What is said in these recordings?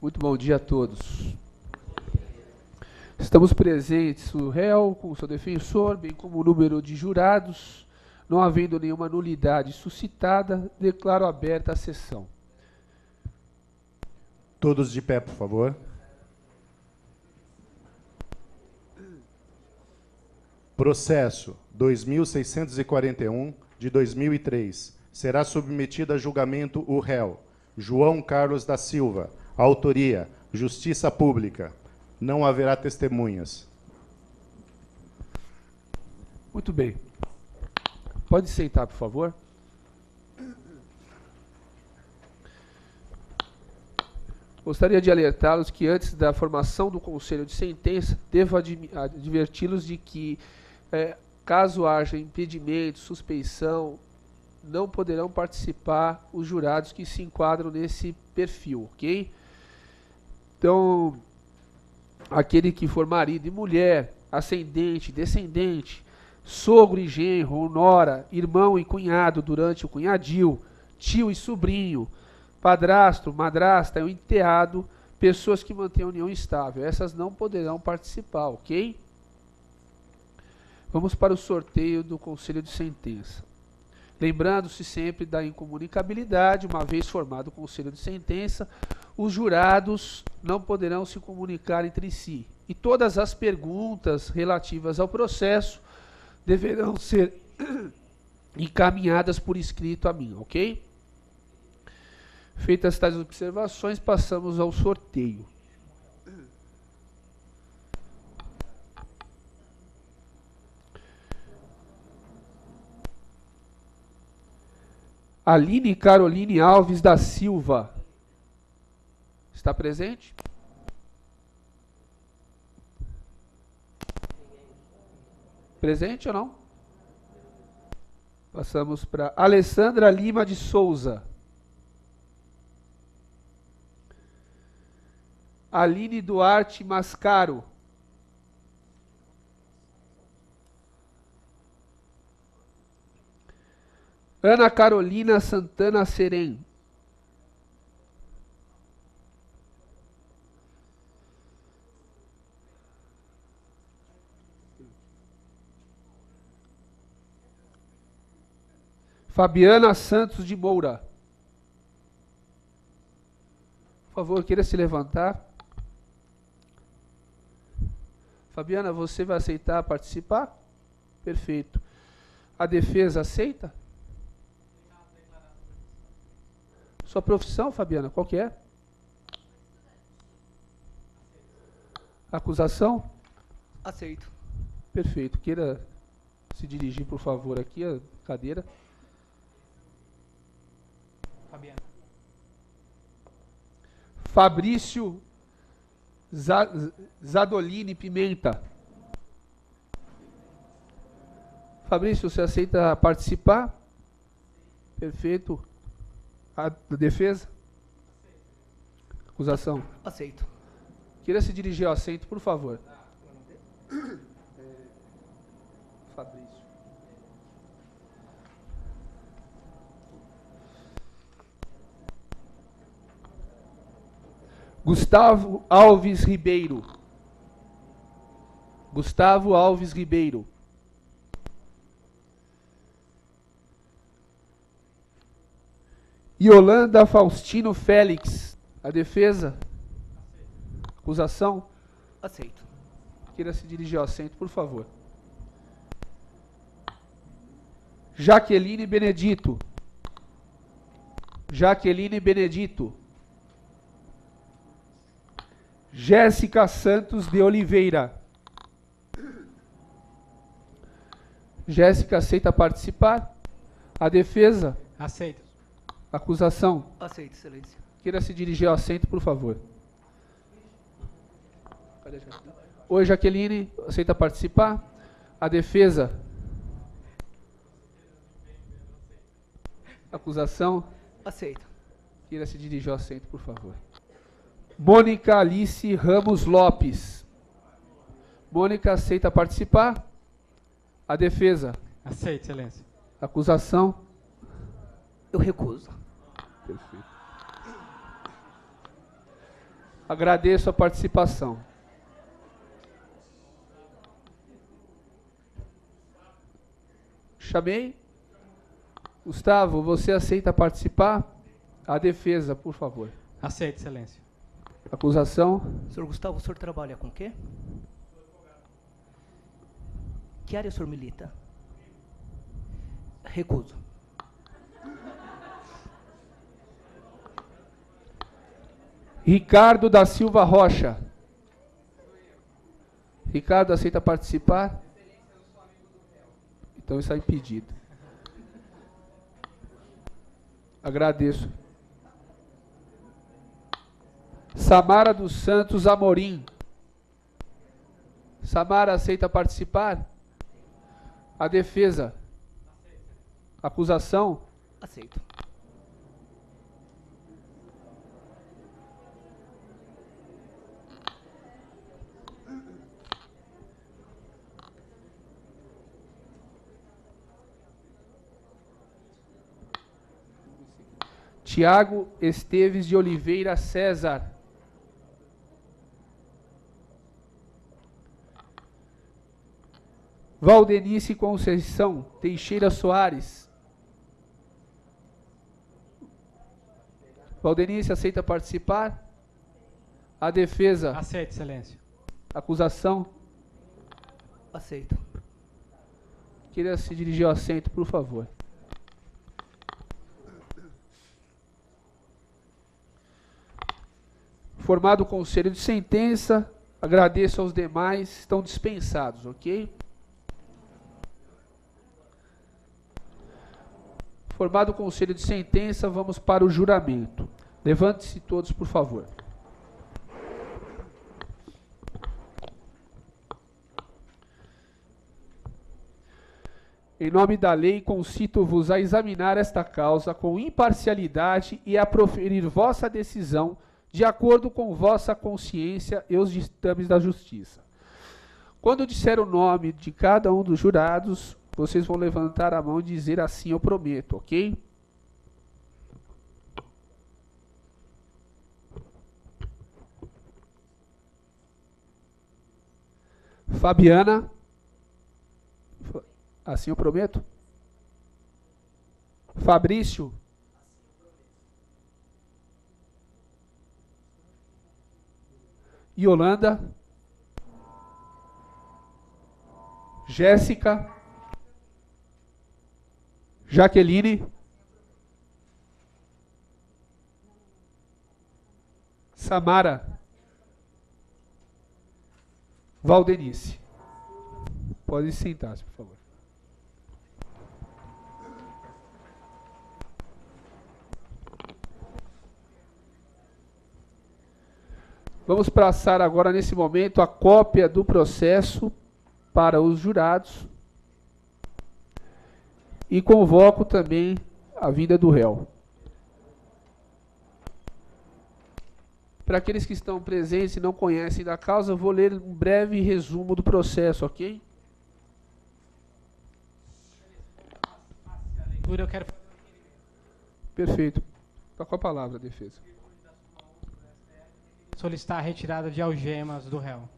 Muito bom dia a todos. Estamos presentes o réu com o seu defensor, bem como o número de jurados. Não havendo nenhuma nulidade suscitada, declaro aberta a sessão. Todos de pé, por favor. Processo 2641 de 2003. Será submetido a julgamento o réu João Carlos da Silva. Autoria: Justiça Pública. Não haverá testemunhas. Muito bem. Pode sentar, por favor. Gostaria de alertá-los que antes da formação do conselho de sentença, devo adverti-los de que, caso haja impedimento, suspeição, não poderão participar os jurados que se enquadram nesse perfil, ok? Então, aquele que for marido e mulher, ascendente, descendente, sogro e genro, ou nora, irmão e cunhado durante o cunhadio, tio e sobrinho, padrasto, madrasta e o enteado, pessoas que mantêm a união estável. Essas não poderão participar, ok? Vamos para o sorteio do conselho de sentença. Lembrando-se sempre da incomunicabilidade, uma vez formado o conselho de sentença, os jurados não poderão se comunicar entre si. E todas as perguntas relativas ao processo deverão ser encaminhadas por escrito a mim, ok? Feitas tais observações, passamos ao sorteio. Aline Caroline Alves da Silva. Está presente? Presente ou não? Passamos para Alessandra Lima de Souza. Aline Duarte Mascaro. Ana Carolina Santana Serem. Fabiana Santos de Moura. Por favor, queira se levantar. Fabiana, você vai aceitar participar? Perfeito. A defesa aceita? Sua profissão, Fabiana, qual que é? Acusação? Aceito. Perfeito. Queira se dirigir, por favor, aqui, a cadeira. Fabiana. Fabrício Zadolini Pimenta. Fabrício, você aceita participar? Perfeito. A defesa? Acusação? Aceito. Queira se dirigir ao assento, por favor. Fabrício. Gustavo Alves Ribeiro. Gustavo Alves Ribeiro. Yolanda Faustino Félix. A defesa? Acusação? Aceito. Queira se dirigir ao assento, por favor. Jaqueline Benedito. Jaqueline Benedito. Jéssica Santos de Oliveira. Jéssica aceita participar? A defesa? Aceito. Acusação? Aceito, excelência. Queira se dirigir ao assento, por favor. Oi, Jaqueline, aceita participar? A defesa? Acusação? Aceito. Queira se dirigir ao assento, por favor. Mônica Alice Ramos Lopes. Mônica aceita participar? A defesa? Aceito, excelência. Acusação? Eu recuso. Perfeito. Agradeço a participação. Chamei. Gustavo, você aceita participar? A defesa, por favor. Aceito, excelência. Acusação. Senhor Gustavo, o senhor trabalha com o quê? Que área o senhor milita? Recuso. Ricardo da Silva Rocha. Ricardo, aceita participar? Então está impedido. Agradeço. Samara dos Santos Amorim. Samara, aceita participar? A defesa. Acusação. Aceito. Tiago Esteves de Oliveira César. Valdenice Conceição Teixeira Soares. Valdenice, aceita participar? A defesa. Aceito, excelência. Acusação. Aceito. Queria se dirigir ao assento, por favor. Formado o conselho de sentença, agradeço aos demais, estão dispensados, ok? Formado o conselho de sentença, vamos para o juramento. Levante-se todos, por favor. Em nome da lei, concito-vos a examinar esta causa com imparcialidade e a proferir vossa decisão de acordo com vossa consciência e os ditames da justiça. Quando disser o nome de cada um dos jurados, vocês vão levantar a mão e dizer assim eu prometo, ok? Fabiana. Assim eu prometo. Fabrício. Yolanda, Jéssica, Jaqueline, Samara, Valdenice. Pode sentar-se, por favor. Vamos passar agora, nesse momento, a cópia do processo para os jurados e convoco também a vinda do réu. Para aqueles que estão presentes e não conhecem da causa, eu vou ler um breve resumo do processo, ok? Eu quero... Perfeito. Está com a palavra, defesa. Solicitar a retirada de algemas do réu.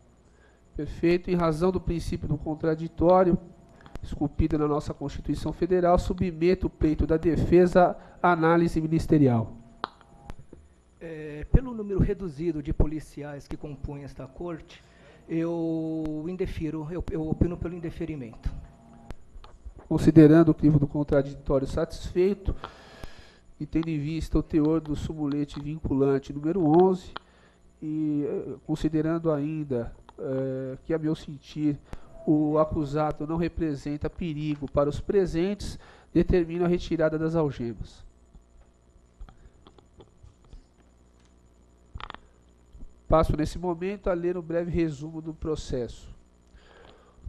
Perfeito. Em razão do princípio do contraditório, esculpido na nossa Constituição Federal, submeto o pleito da defesa à análise ministerial. Pelo número reduzido de policiais que compõem esta corte, eu opino pelo indeferimento. Considerando o crivo do contraditório satisfeito e tendo em vista o teor do sumulete vinculante número 11, e considerando ainda que, a meu sentir, o acusado não representa perigo para os presentes, determino a retirada das algemas. Passo nesse momento a ler um breve resumo do processo.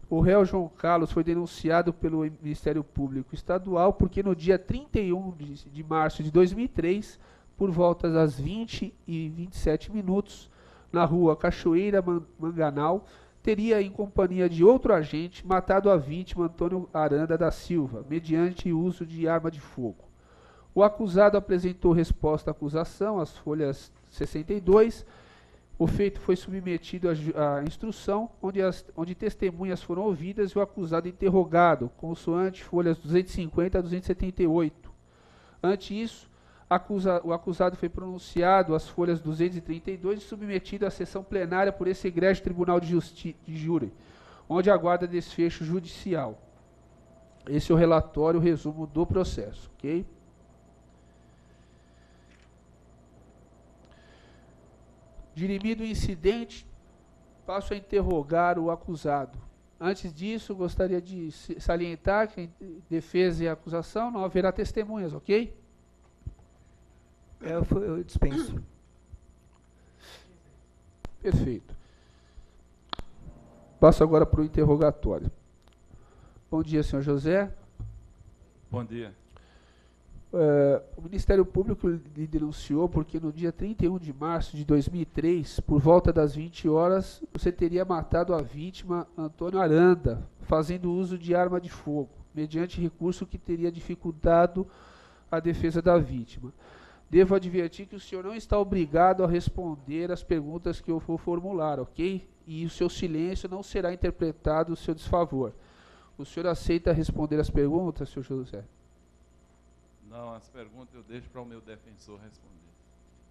O réu João Carlos foi denunciado pelo Ministério Público Estadual porque no dia 31 de março de 2003, por volta das 20h27, na rua Cachoeira Manganal, teria, em companhia de outro agente, matado a vítima Antônio Aranda da Silva, mediante uso de arma de fogo. O acusado apresentou resposta à acusação, as folhas 62, O feito foi submetido à instrução, onde testemunhas foram ouvidas e o acusado interrogado, consoante folhas 250 a 278. Ante isso, o acusado foi pronunciado às folhas 232 e submetido à sessão plenária por esse egrégio Tribunal de Júri, onde aguarda desfecho judicial. Esse é o relatório, o resumo do processo, ok? Dirimido o incidente, passo a interrogar o acusado. Antes disso, gostaria de salientar que em defesa e acusação não haverá testemunhas, ok? Eu dispenso. Perfeito. Passo agora para o interrogatório. Bom dia, senhor José. Bom dia. O Ministério Público lhe denunciou porque no dia 31 de março de 2003, por volta das 20 horas, você teria matado a vítima, Antônio Aranda, fazendo uso de arma de fogo, mediante recurso que teria dificultado a defesa da vítima. Devo advertir que o senhor não está obrigado a responder as perguntas que eu vou formular, ok? E o seu silêncio não será interpretado a seu desfavor. O senhor aceita responder as perguntas, senhor José? Não, as perguntas eu deixo para o meu defensor responder.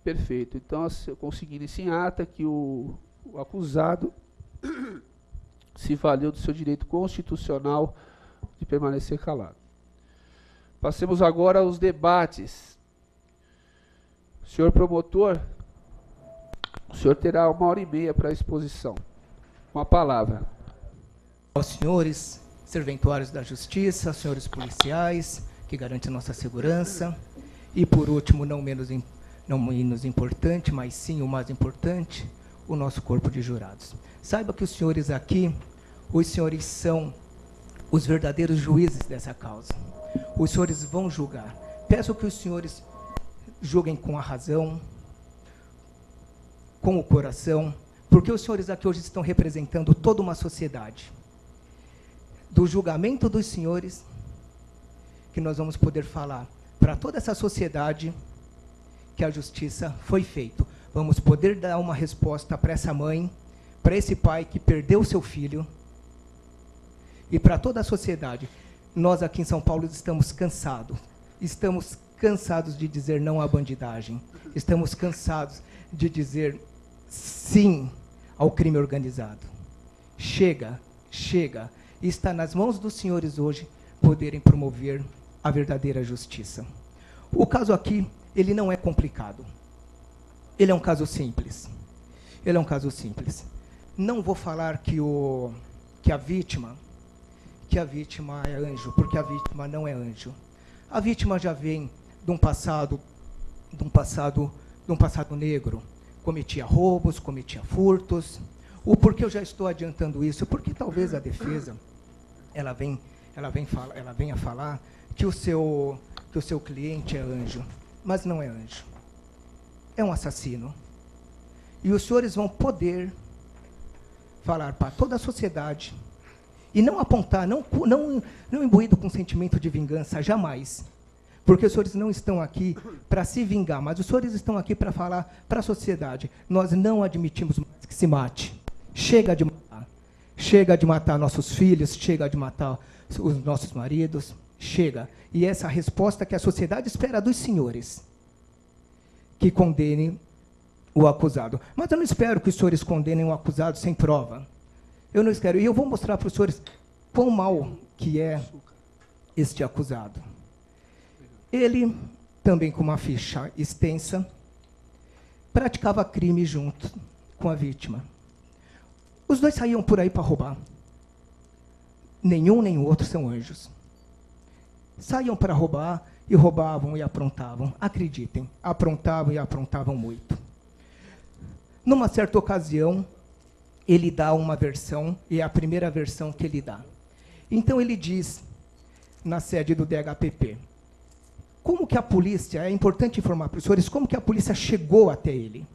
Perfeito. Então, conseguindo-se em ata que o acusado se valeu do seu direito constitucional de permanecer calado. Passemos agora aos debates. Senhor promotor, o senhor terá 1h30 para a exposição. Com a palavra. Aos senhores serventuários da Justiça, senhores policiais, que garantem nossa segurança, e por último, não menos importante, mas sim o mais importante, o nosso corpo de jurados. Saiba que os senhores aqui, os senhores são os verdadeiros juízes dessa causa. Os senhores vão julgar. Peço que os senhores julguem com a razão, com o coração, porque os senhores aqui hoje estão representando toda uma sociedade. Do julgamento dos senhores, que nós vamos poder falar para toda essa sociedade que a justiça foi feita. Vamos poder dar uma resposta para essa mãe, para esse pai que perdeu seu filho, e para toda a sociedade. Nós aqui em São Paulo estamos cansados de dizer não à bandidagem, estamos cansados de dizer sim ao crime organizado. Chega, chega, e está nas mãos dos senhores hoje poderem promover a verdadeira justiça. O caso aqui, ele não é complicado. Ele é um caso simples. Ele é um caso simples. Não vou falar que a vítima é anjo, porque a vítima não é anjo. A vítima já vem de um passado negro. Cometia roubos, cometia furtos. O porquê eu já estou adiantando isso? Porque talvez a defesa ela venha falar que o seu cliente é anjo, mas não é anjo. É um assassino. E os senhores vão poder falar para toda a sociedade e não apontar, não imbuído com sentimento de vingança, jamais. Porque os senhores não estão aqui para se vingar, mas os senhores estão aqui para falar para a sociedade. Nós não admitimos mais que se mate. Chega de matar. Chega de matar nossos filhos, chega de matar os nossos maridos, chega. E essa é a resposta que a sociedade espera dos senhores, que condenem o acusado. Mas eu não espero que os senhores condenem o acusado sem prova. Eu não espero. E eu vou mostrar para os senhores quão mal que é este acusado. Ele, também com uma ficha extensa, praticava crime junto com a vítima. Os dois saíam por aí para roubar. Nenhum nem o outro são anjos. Saíam para roubar e roubavam e aprontavam. Acreditem, aprontavam e aprontavam muito. Numa certa ocasião, ele dá uma versão, e é a primeira versão que ele dá. Então ele diz, na sede do DHPP, como que a polícia, é importante informar para os senhores, como que a polícia chegou até ele.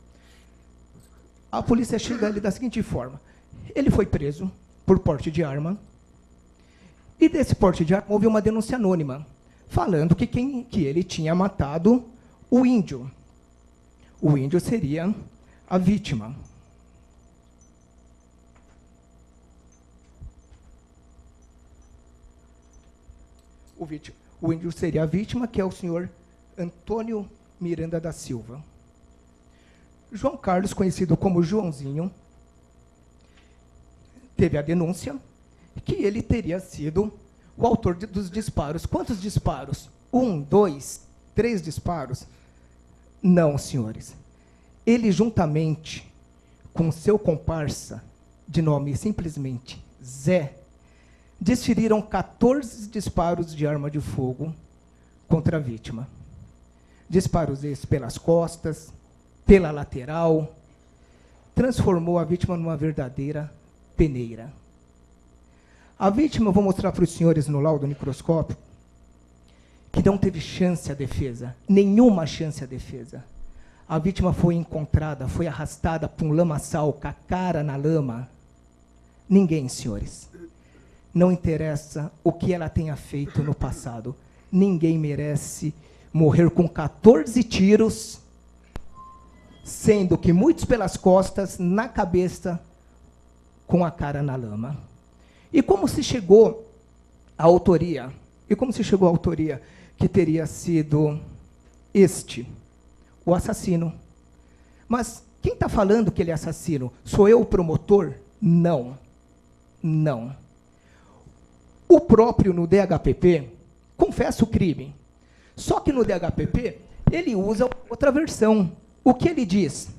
A polícia chega ali da seguinte forma: ele foi preso por porte de arma, e desse porte de arma houve uma denúncia anônima, falando que ele tinha matado o índio. O índio seria a vítima. O índio seria a vítima, que é o senhor Antônio Miranda da Silva. João Carlos, conhecido como Joãozinho, teve a denúncia que ele teria sido o autor dos disparos. Quantos disparos? 1, 2, 3 disparos? Não, senhores. Ele, juntamente com seu comparsa, de nome simplesmente Zé, desferiram 14 disparos de arma de fogo contra a vítima. Disparos esses pelas costas, pela lateral, transformou a vítima numa verdadeira peneira. A vítima, eu vou mostrar para os senhores no laudo microscópio, que não teve chance à defesa, nenhuma chance à defesa. A vítima foi encontrada, foi arrastada para um lamaçal, com a cara na lama. Ninguém, senhores. Não interessa o que ela tenha feito no passado. Ninguém merece morrer com 14 tiros, sendo que muitos pelas costas, na cabeça, com a cara na lama. E como se chegou à autoria? E como se chegou à autoria que teria sido o assassino? Mas quem está falando que ele é assassino? Sou eu o promotor? Não. Não. O próprio no DHPP confessa o crime. Só que no DHPP ele usa outra versão. O que ele diz?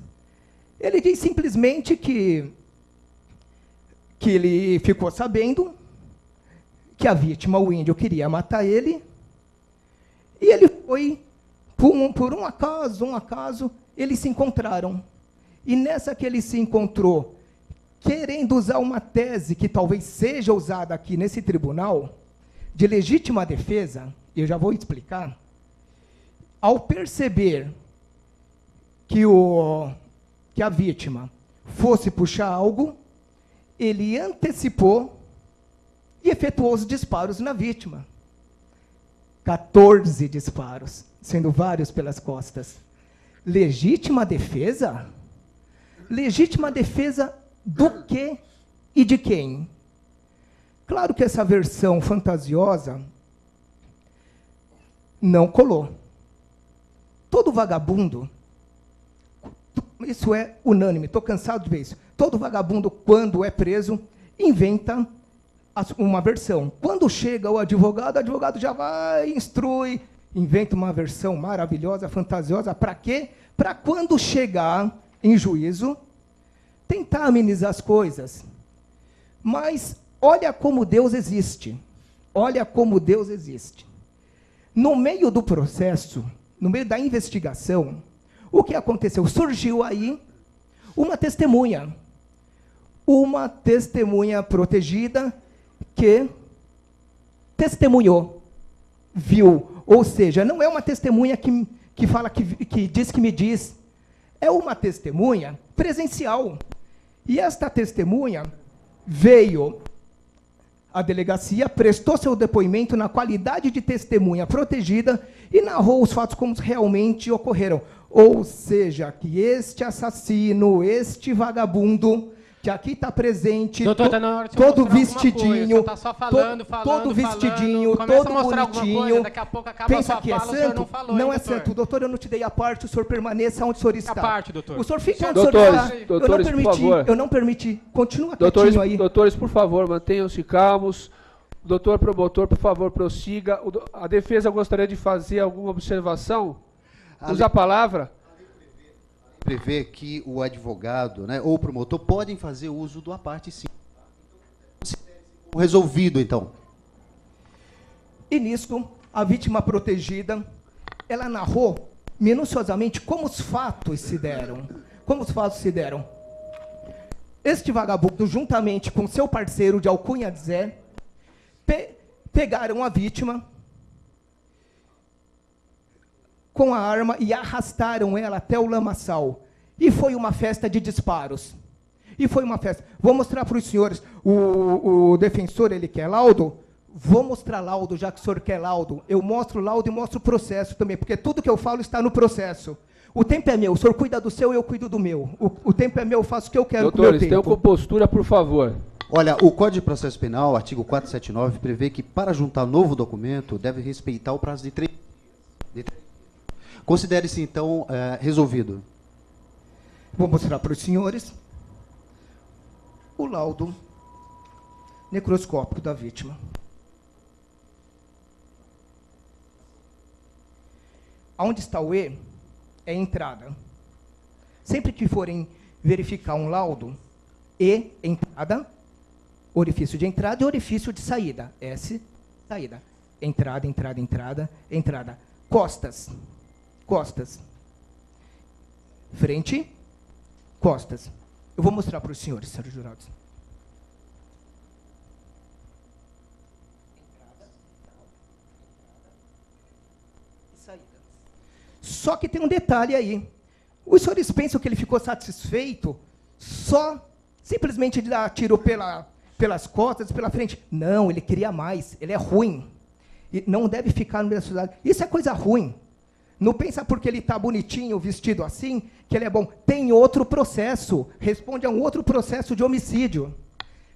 Ele diz simplesmente que ele ficou sabendo que a vítima, o índio, queria matar ele, e ele foi, por um acaso, eles se encontraram. E nessa que ele se encontrou, querendo usar uma tese que talvez seja usada aqui nesse tribunal, de legítima defesa, eu já vou explicar, ao perceber que a vítima fosse puxar algo, ele antecipou e efetuou os disparos na vítima. 14 disparos, sendo vários pelas costas. Legítima defesa? Legítima defesa do quê e de quem? Claro que essa versão fantasiosa não colou. Todo vagabundo, isso é unânime, estou cansado de ver isso. Todo vagabundo, quando é preso, inventa uma versão. Quando chega o advogado já vai, instrui, inventa uma versão maravilhosa, fantasiosa. Para quê? Para quando chegar em juízo, tentar amenizar as coisas. Mas olha como Deus existe. Olha como Deus existe. No meio do processo, no meio da investigação, o que aconteceu? Surgiu aí uma testemunha protegida que testemunhou, viu. Ou seja, não é uma testemunha que fala, que diz que me diz, é uma testemunha presencial. E esta testemunha veio à delegacia, prestou seu depoimento na qualidade de testemunha protegida e narrou os fatos como realmente ocorreram. Ou seja, que este assassino, este vagabundo, que aqui está presente, doutor, tá na hora de todo mostrar vestidinho, tá só falando, todo vestidinho, começa todo a mostrar bonitinho. Coisa, daqui a pouco acaba pensa a sua que é fala, o senhor santo? não falou, Não hein, é doutor? santo. Doutor, eu não te dei a parte, o senhor permaneça onde o senhor está. A parte, doutor. O senhor fica onde Doutores, o senhor está. doutores, por favor. Eu não permiti. Continua Doutores, quietinho aí. doutores, por favor, mantenham-se calmos. Doutor promotor, por favor, prossiga. A defesa gostaria de fazer alguma observação? Usa a palavra. Prevê que o advogado, né, ou o promotor podem fazer uso do aparte, sim. Resolvido, então. E nisso, a vítima protegida, ela narrou minuciosamente como os fatos se deram. Como os fatos se deram. Este vagabundo, juntamente com seu parceiro de alcunha Zé, pegaram a vítima com a arma e arrastaram ela até o lamaçal. E foi uma festa de disparos. E foi uma festa. Vou mostrar para os senhores. O defensor, ele quer laudo? Vou mostrar laudo, já que o senhor quer laudo. Eu mostro laudo e mostro o processo também, porque tudo que eu falo está no processo. O tempo é meu. O senhor cuida do seu, eu cuido do meu. O tempo é meu, eu faço o que eu quero com o meu Doutores, tempo. tenham compostura, por favor. Olha, o Código de Processo Penal, artigo 479, prevê que para juntar novo documento deve respeitar o prazo de 3 dias. Considere-se, então, resolvido. Vou mostrar para os senhores o laudo necroscópico da vítima. Onde está o E é entrada. Sempre que forem verificar um laudo, E, entrada, orifício de entrada e orifício de saída. S, saída. Entrada, entrada, entrada, entrada. Costas, costas. Frente, costas. Eu vou mostrar para os senhores, senhores jurados. Só que tem um detalhe aí. Os senhores pensam que ele ficou satisfeito só simplesmente de dar tiro pelas costas, pela frente? Não, ele queria mais. Ele é ruim. E não deve ficar no meio da sociedade. Isso é coisa ruim. Não pensa porque ele está bonitinho, vestido assim, que ele é bom. Tem outro processo. Responde a um outro processo de homicídio.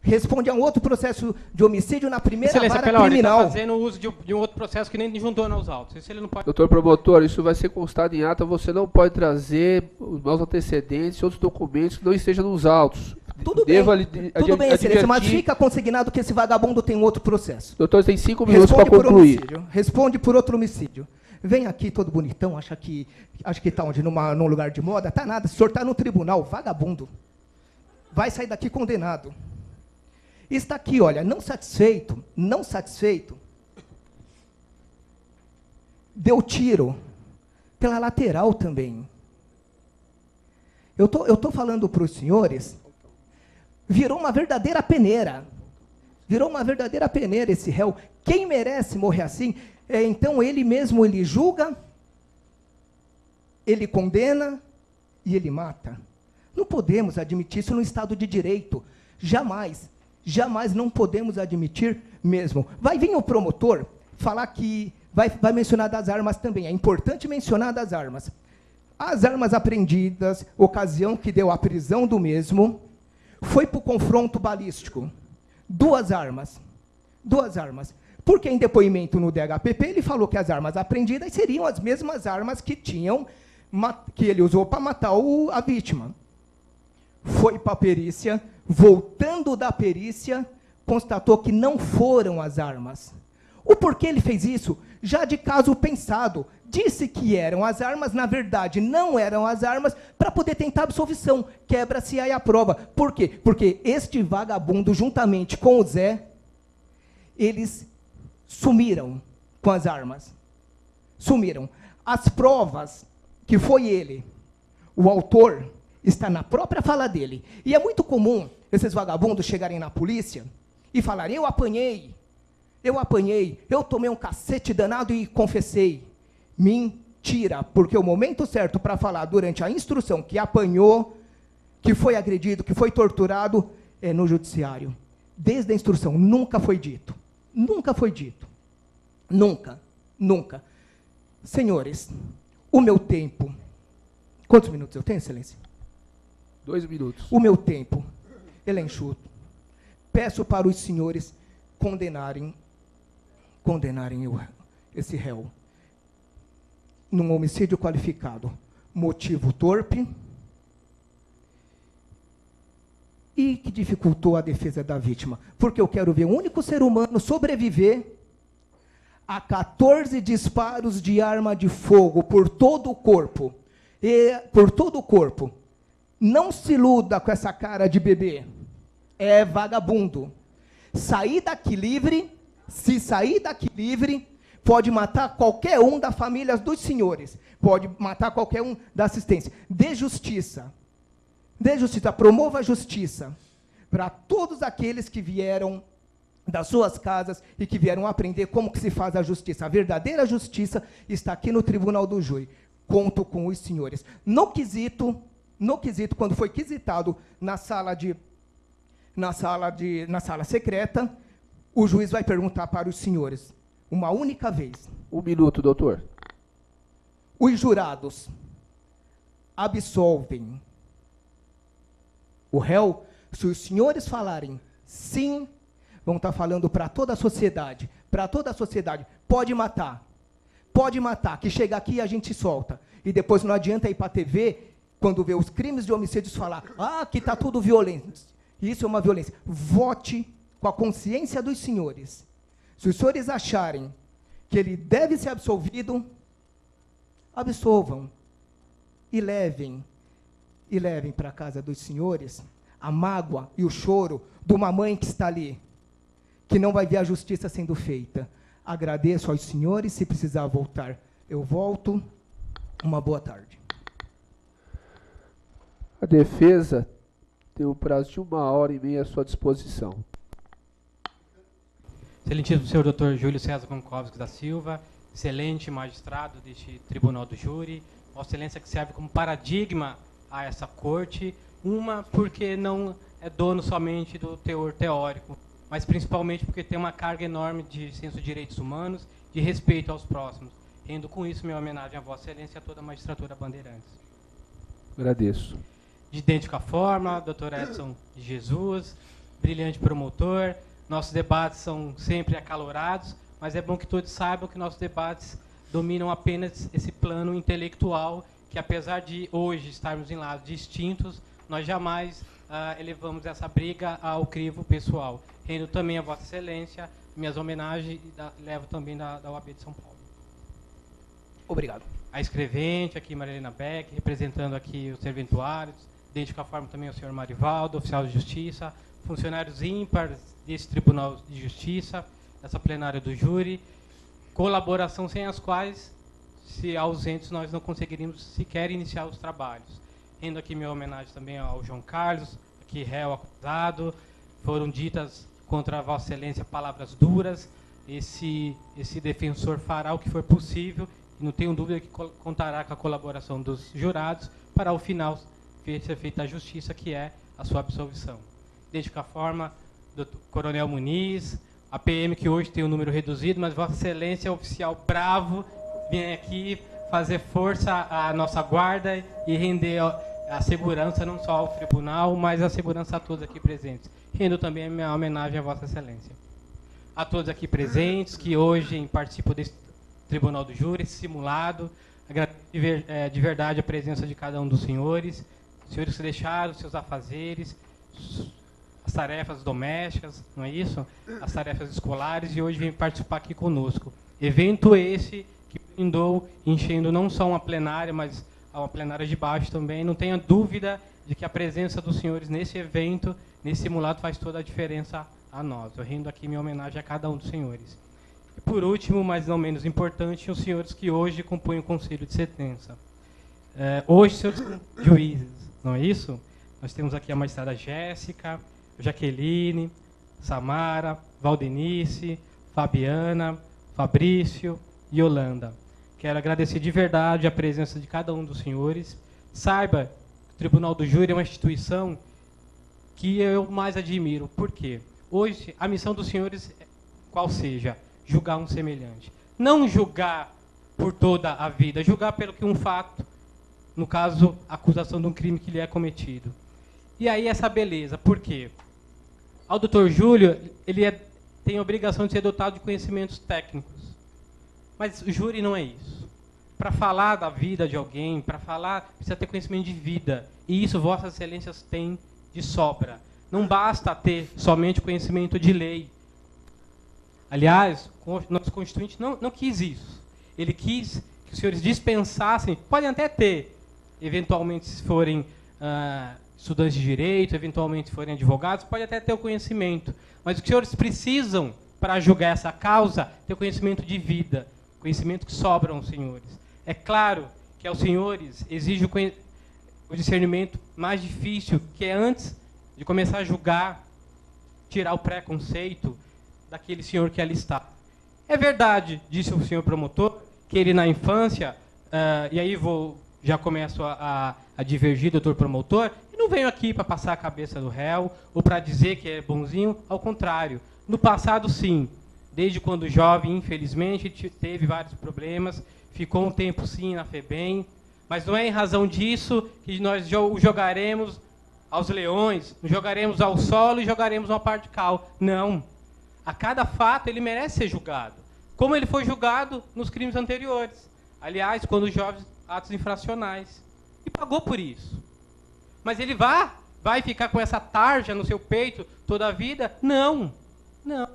Responde a um outro processo de homicídio na primeira Excelência, vara pela ordem, criminal. está fazendo uso de um outro processo que nem juntou nos autos. Isso ele não pode... Doutor promotor, isso vai ser constado em ata, você não pode trazer os maus antecedentes e outros documentos que não estejam nos autos. Tudo bem, excelência, mas fica consignado que esse vagabundo tem um outro processo. Doutor, você tem 5 minutos para concluir. Responde por outro homicídio. Vem aqui todo bonitão, acha que está onde? Num lugar de moda? Tá nada, o senhor está no tribunal, vagabundo. Vai sair daqui condenado. Está aqui, olha, não satisfeito, deu tiro pela lateral também. Eu tô falando para os senhores, virou uma verdadeira peneira. Virou uma verdadeira peneira esse réu. Quem merece morrer assim? Então ele mesmo, ele julga, ele condena e ele mata. Não podemos admitir isso no Estado de Direito. Jamais. Jamais não podemos admitir mesmo. Vai vir o promotor falar que vai mencionar das armas também. É importante mencionar das armas. As armas apreendidas, ocasião que deu a prisão do mesmo, foi para o confronto balístico. 2 armas. 2 armas. Porque em depoimento no DHPP ele falou que as armas apreendidas seriam as mesmas armas que ele usou para matar a vítima. Foi para a perícia, voltando da perícia, constatou que não foram as armas. O porquê ele fez isso? Já de caso pensado. Disse que eram as armas, na verdade não eram as armas, para poder tentar absolvição. Quebra-se aí a prova. Por quê? Porque este vagabundo, juntamente com o Zé, eles sumiram com as armas. Sumiram. As provas que foi ele, o autor, está na própria fala dele. E é muito comum esses vagabundos chegarem na polícia e falarem, eu apanhei, eu tomei um cacete danado e confessei. Mentira, porque o momento certo para falar durante a instrução que apanhou, que foi agredido, que foi torturado, é no judiciário. Desde a instrução, nunca foi dito. Nunca foi dito. Nunca, nunca. Senhores, o meu tempo... Quantos minutos eu tenho, excelência? 2 minutos. O meu tempo, ele é enxuto. Peço para os senhores condenarem esse réu num homicídio qualificado. Motivo torpe e que dificultou a defesa da vítima. Porque eu quero ver um único ser humano sobreviver a 14 disparos de arma de fogo por todo o corpo. Não se iluda com essa cara de bebê. É vagabundo. Sair daqui livre, se sair daqui livre, pode matar qualquer um da família dos senhores. Pode matar qualquer um da assistência. Dê justiça. Dê justiça. Promova a justiça para todos aqueles que vieram das suas casas e que vieram aprender como que se faz a justiça. A verdadeira justiça está aqui no Tribunal do Júri. Conto com os senhores. No quesito, quando foi quesitado na sala secreta, o juiz vai perguntar para os senhores, uma única vez. 1 minuto, doutor. Os jurados absolvem o réu se os senhores falarem Sim, vão estar falando para toda a sociedade, pode matar, que chega aqui e a gente solta. E depois não adianta ir para a TV, quando vê os crimes de homicídios, falar, que está tudo violento. Isso é uma violência. Vote com a consciência dos senhores. Se os senhores acharem que ele deve ser absolvido, absolvam e levem para a casa dos senhores a mágoa e o choro de uma mãe que está ali, que não vai ver a justiça sendo feita. Agradeço aos senhores, se precisar voltar, eu volto. Uma boa tarde. A defesa tem um prazo de 1h30 à sua disposição. Excelentíssimo senhor Dr. Júlio César Pankowski da Silva, excelente magistrado deste Tribunal do Júri, Vossa Excelência que serve como paradigma a essa corte, porque não é dono somente do teor teórico, mas principalmente porque tem uma carga enorme de senso de direitos humanos, de respeito aos próximos. Rendo com isso minha homenagem a Vossa Excelência e a toda a magistratura Bandeirantes. Agradeço. De idêntica forma, Dr. Edson de Jesus, brilhante promotor. Nossos debates são sempre acalorados, mas é bom que todos saibam que nossos debates dominam apenas esse plano intelectual, que apesar de hoje estarmos em lados distintos, nós jamais elevamos essa briga ao crivo pessoal. Rendo também a Vossa Excelência minhas homenagens e levo também da OAB de São Paulo. Obrigado. A escrevente, aqui Marilena Beck, representando aqui os serventuários, de idêntica forma também o senhor Marivaldo, oficial de justiça, funcionários ímpares desse Tribunal de Justiça, dessa plenária do júri, colaboração sem as quais, se ausentes, nós não conseguiríamos sequer iniciar os trabalhos. Rendo aqui minha homenagem também ao João Carlos, aqui réu acusado, foram ditas contra a Vossa Excelência palavras duras, esse defensor fará o que for possível, e não tenho dúvida que contará com a colaboração dos jurados para, ao final, ser feita a justiça, que é a sua absolvição. De idêntica forma, do Coronel Muniz, a PM, que hoje tem um número reduzido, mas Vossa Excelência, oficial bravo, vem aqui fazer força à nossa guarda e render a segurança não só ao tribunal, mas a segurança a todos aqui presentes. Rendo também a minha homenagem a Vossa Excelência. A todos aqui presentes, que hoje participam desse Tribunal do Júri, esse simulado, agradeço de verdade a presença de cada um dos senhores, senhores que deixaram seus afazeres, as tarefas domésticas, não é isso? As tarefas escolares, e hoje vem participar aqui conosco. Evento esse que brindou, enchendo não só uma plenária, mas uma plenária de baixo também. Não tenha dúvida de que a presença dos senhores nesse evento, nesse simulado, faz toda a diferença a nós. Eu rendo aqui minha homenagem a cada um dos senhores. E por último, mas não menos importante, os senhores que hoje compõem o Conselho de Sentença. Hoje, senhores juízes, não é isso? Nós temos aqui a magistrada Jéssica, Jaqueline, Samara, Valdenice, Fabiana, Fabrício e Yolanda. Quero agradecer de verdade a presença de cada um dos senhores. Saiba que o Tribunal do Júri é uma instituição que eu mais admiro. Por quê? Hoje, a missão dos senhores, qual seja, julgar um semelhante. Não julgar por toda a vida, julgar pelo que um fato, no caso, a acusação de um crime que lhe é cometido. E aí essa beleza, por quê? Ao doutor Júlio, ele tem a obrigação de ser dotado de conhecimentos técnicos. Mas o júri não é isso. Para falar da vida de alguém, para falar, precisa ter conhecimento de vida. E isso Vossas Excelências têm de sobra. Não basta ter somente conhecimento de lei. Aliás, o nosso Constituinte não quis isso. Ele quis que os senhores dispensassem, podem até ter, eventualmente, se forem estudantes de direito, eventualmente se forem advogados, pode até ter o conhecimento. Mas os senhores precisam, para julgar essa causa, ter conhecimento de vida, conhecimento que sobra aos senhores. É claro que aos senhores exige o discernimento mais difícil, que é antes de começar a julgar, tirar o preconceito daquele senhor que ali está. É verdade, disse o senhor promotor, que ele na infância, e aí já começo a divergir, doutor promotor, e não venho aqui para passar a cabeça do réu, ou para dizer que é bonzinho, ao contrário. No passado, sim, desde quando jovem, infelizmente, teve vários problemas, ficou um tempo, sim, na FEBEM, mas não é em razão disso que nós o jogaremos aos leões, nos jogaremos ao solo e jogaremos uma parte de cal. Não. A cada fato ele merece ser julgado, como ele foi julgado nos crimes anteriores. Aliás, quando os jovens atos infracionais. E pagou por isso. Mas ele vai ficar com essa tarja no seu peito toda a vida? Não. Não.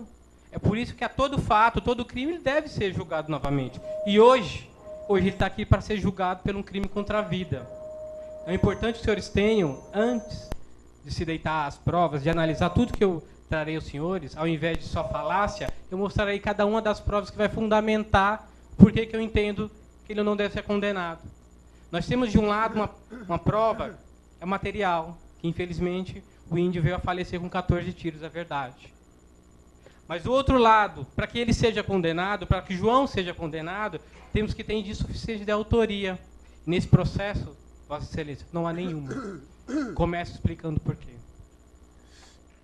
É por isso que a todo fato, todo crime, ele deve ser julgado novamente. E hoje ele está aqui para ser julgado por um crime contra a vida. É importante que os senhores tenham, antes de se deitar às provas, de analisar tudo que eu trarei aos senhores, ao invés de só falácia, eu mostrarei cada uma das provas que vai fundamentar por que eu entendo que ele não deve ser condenado. Nós temos, de um lado, uma prova, é material, que infelizmente o índio veio a falecer com 14 tiros, é verdade. Mas do outro lado, para que ele seja condenado, para que João seja condenado, temos que ter indício suficiente de autoria. Nesse processo, Vossa Excelência, não há nenhuma. Começo explicando por quê.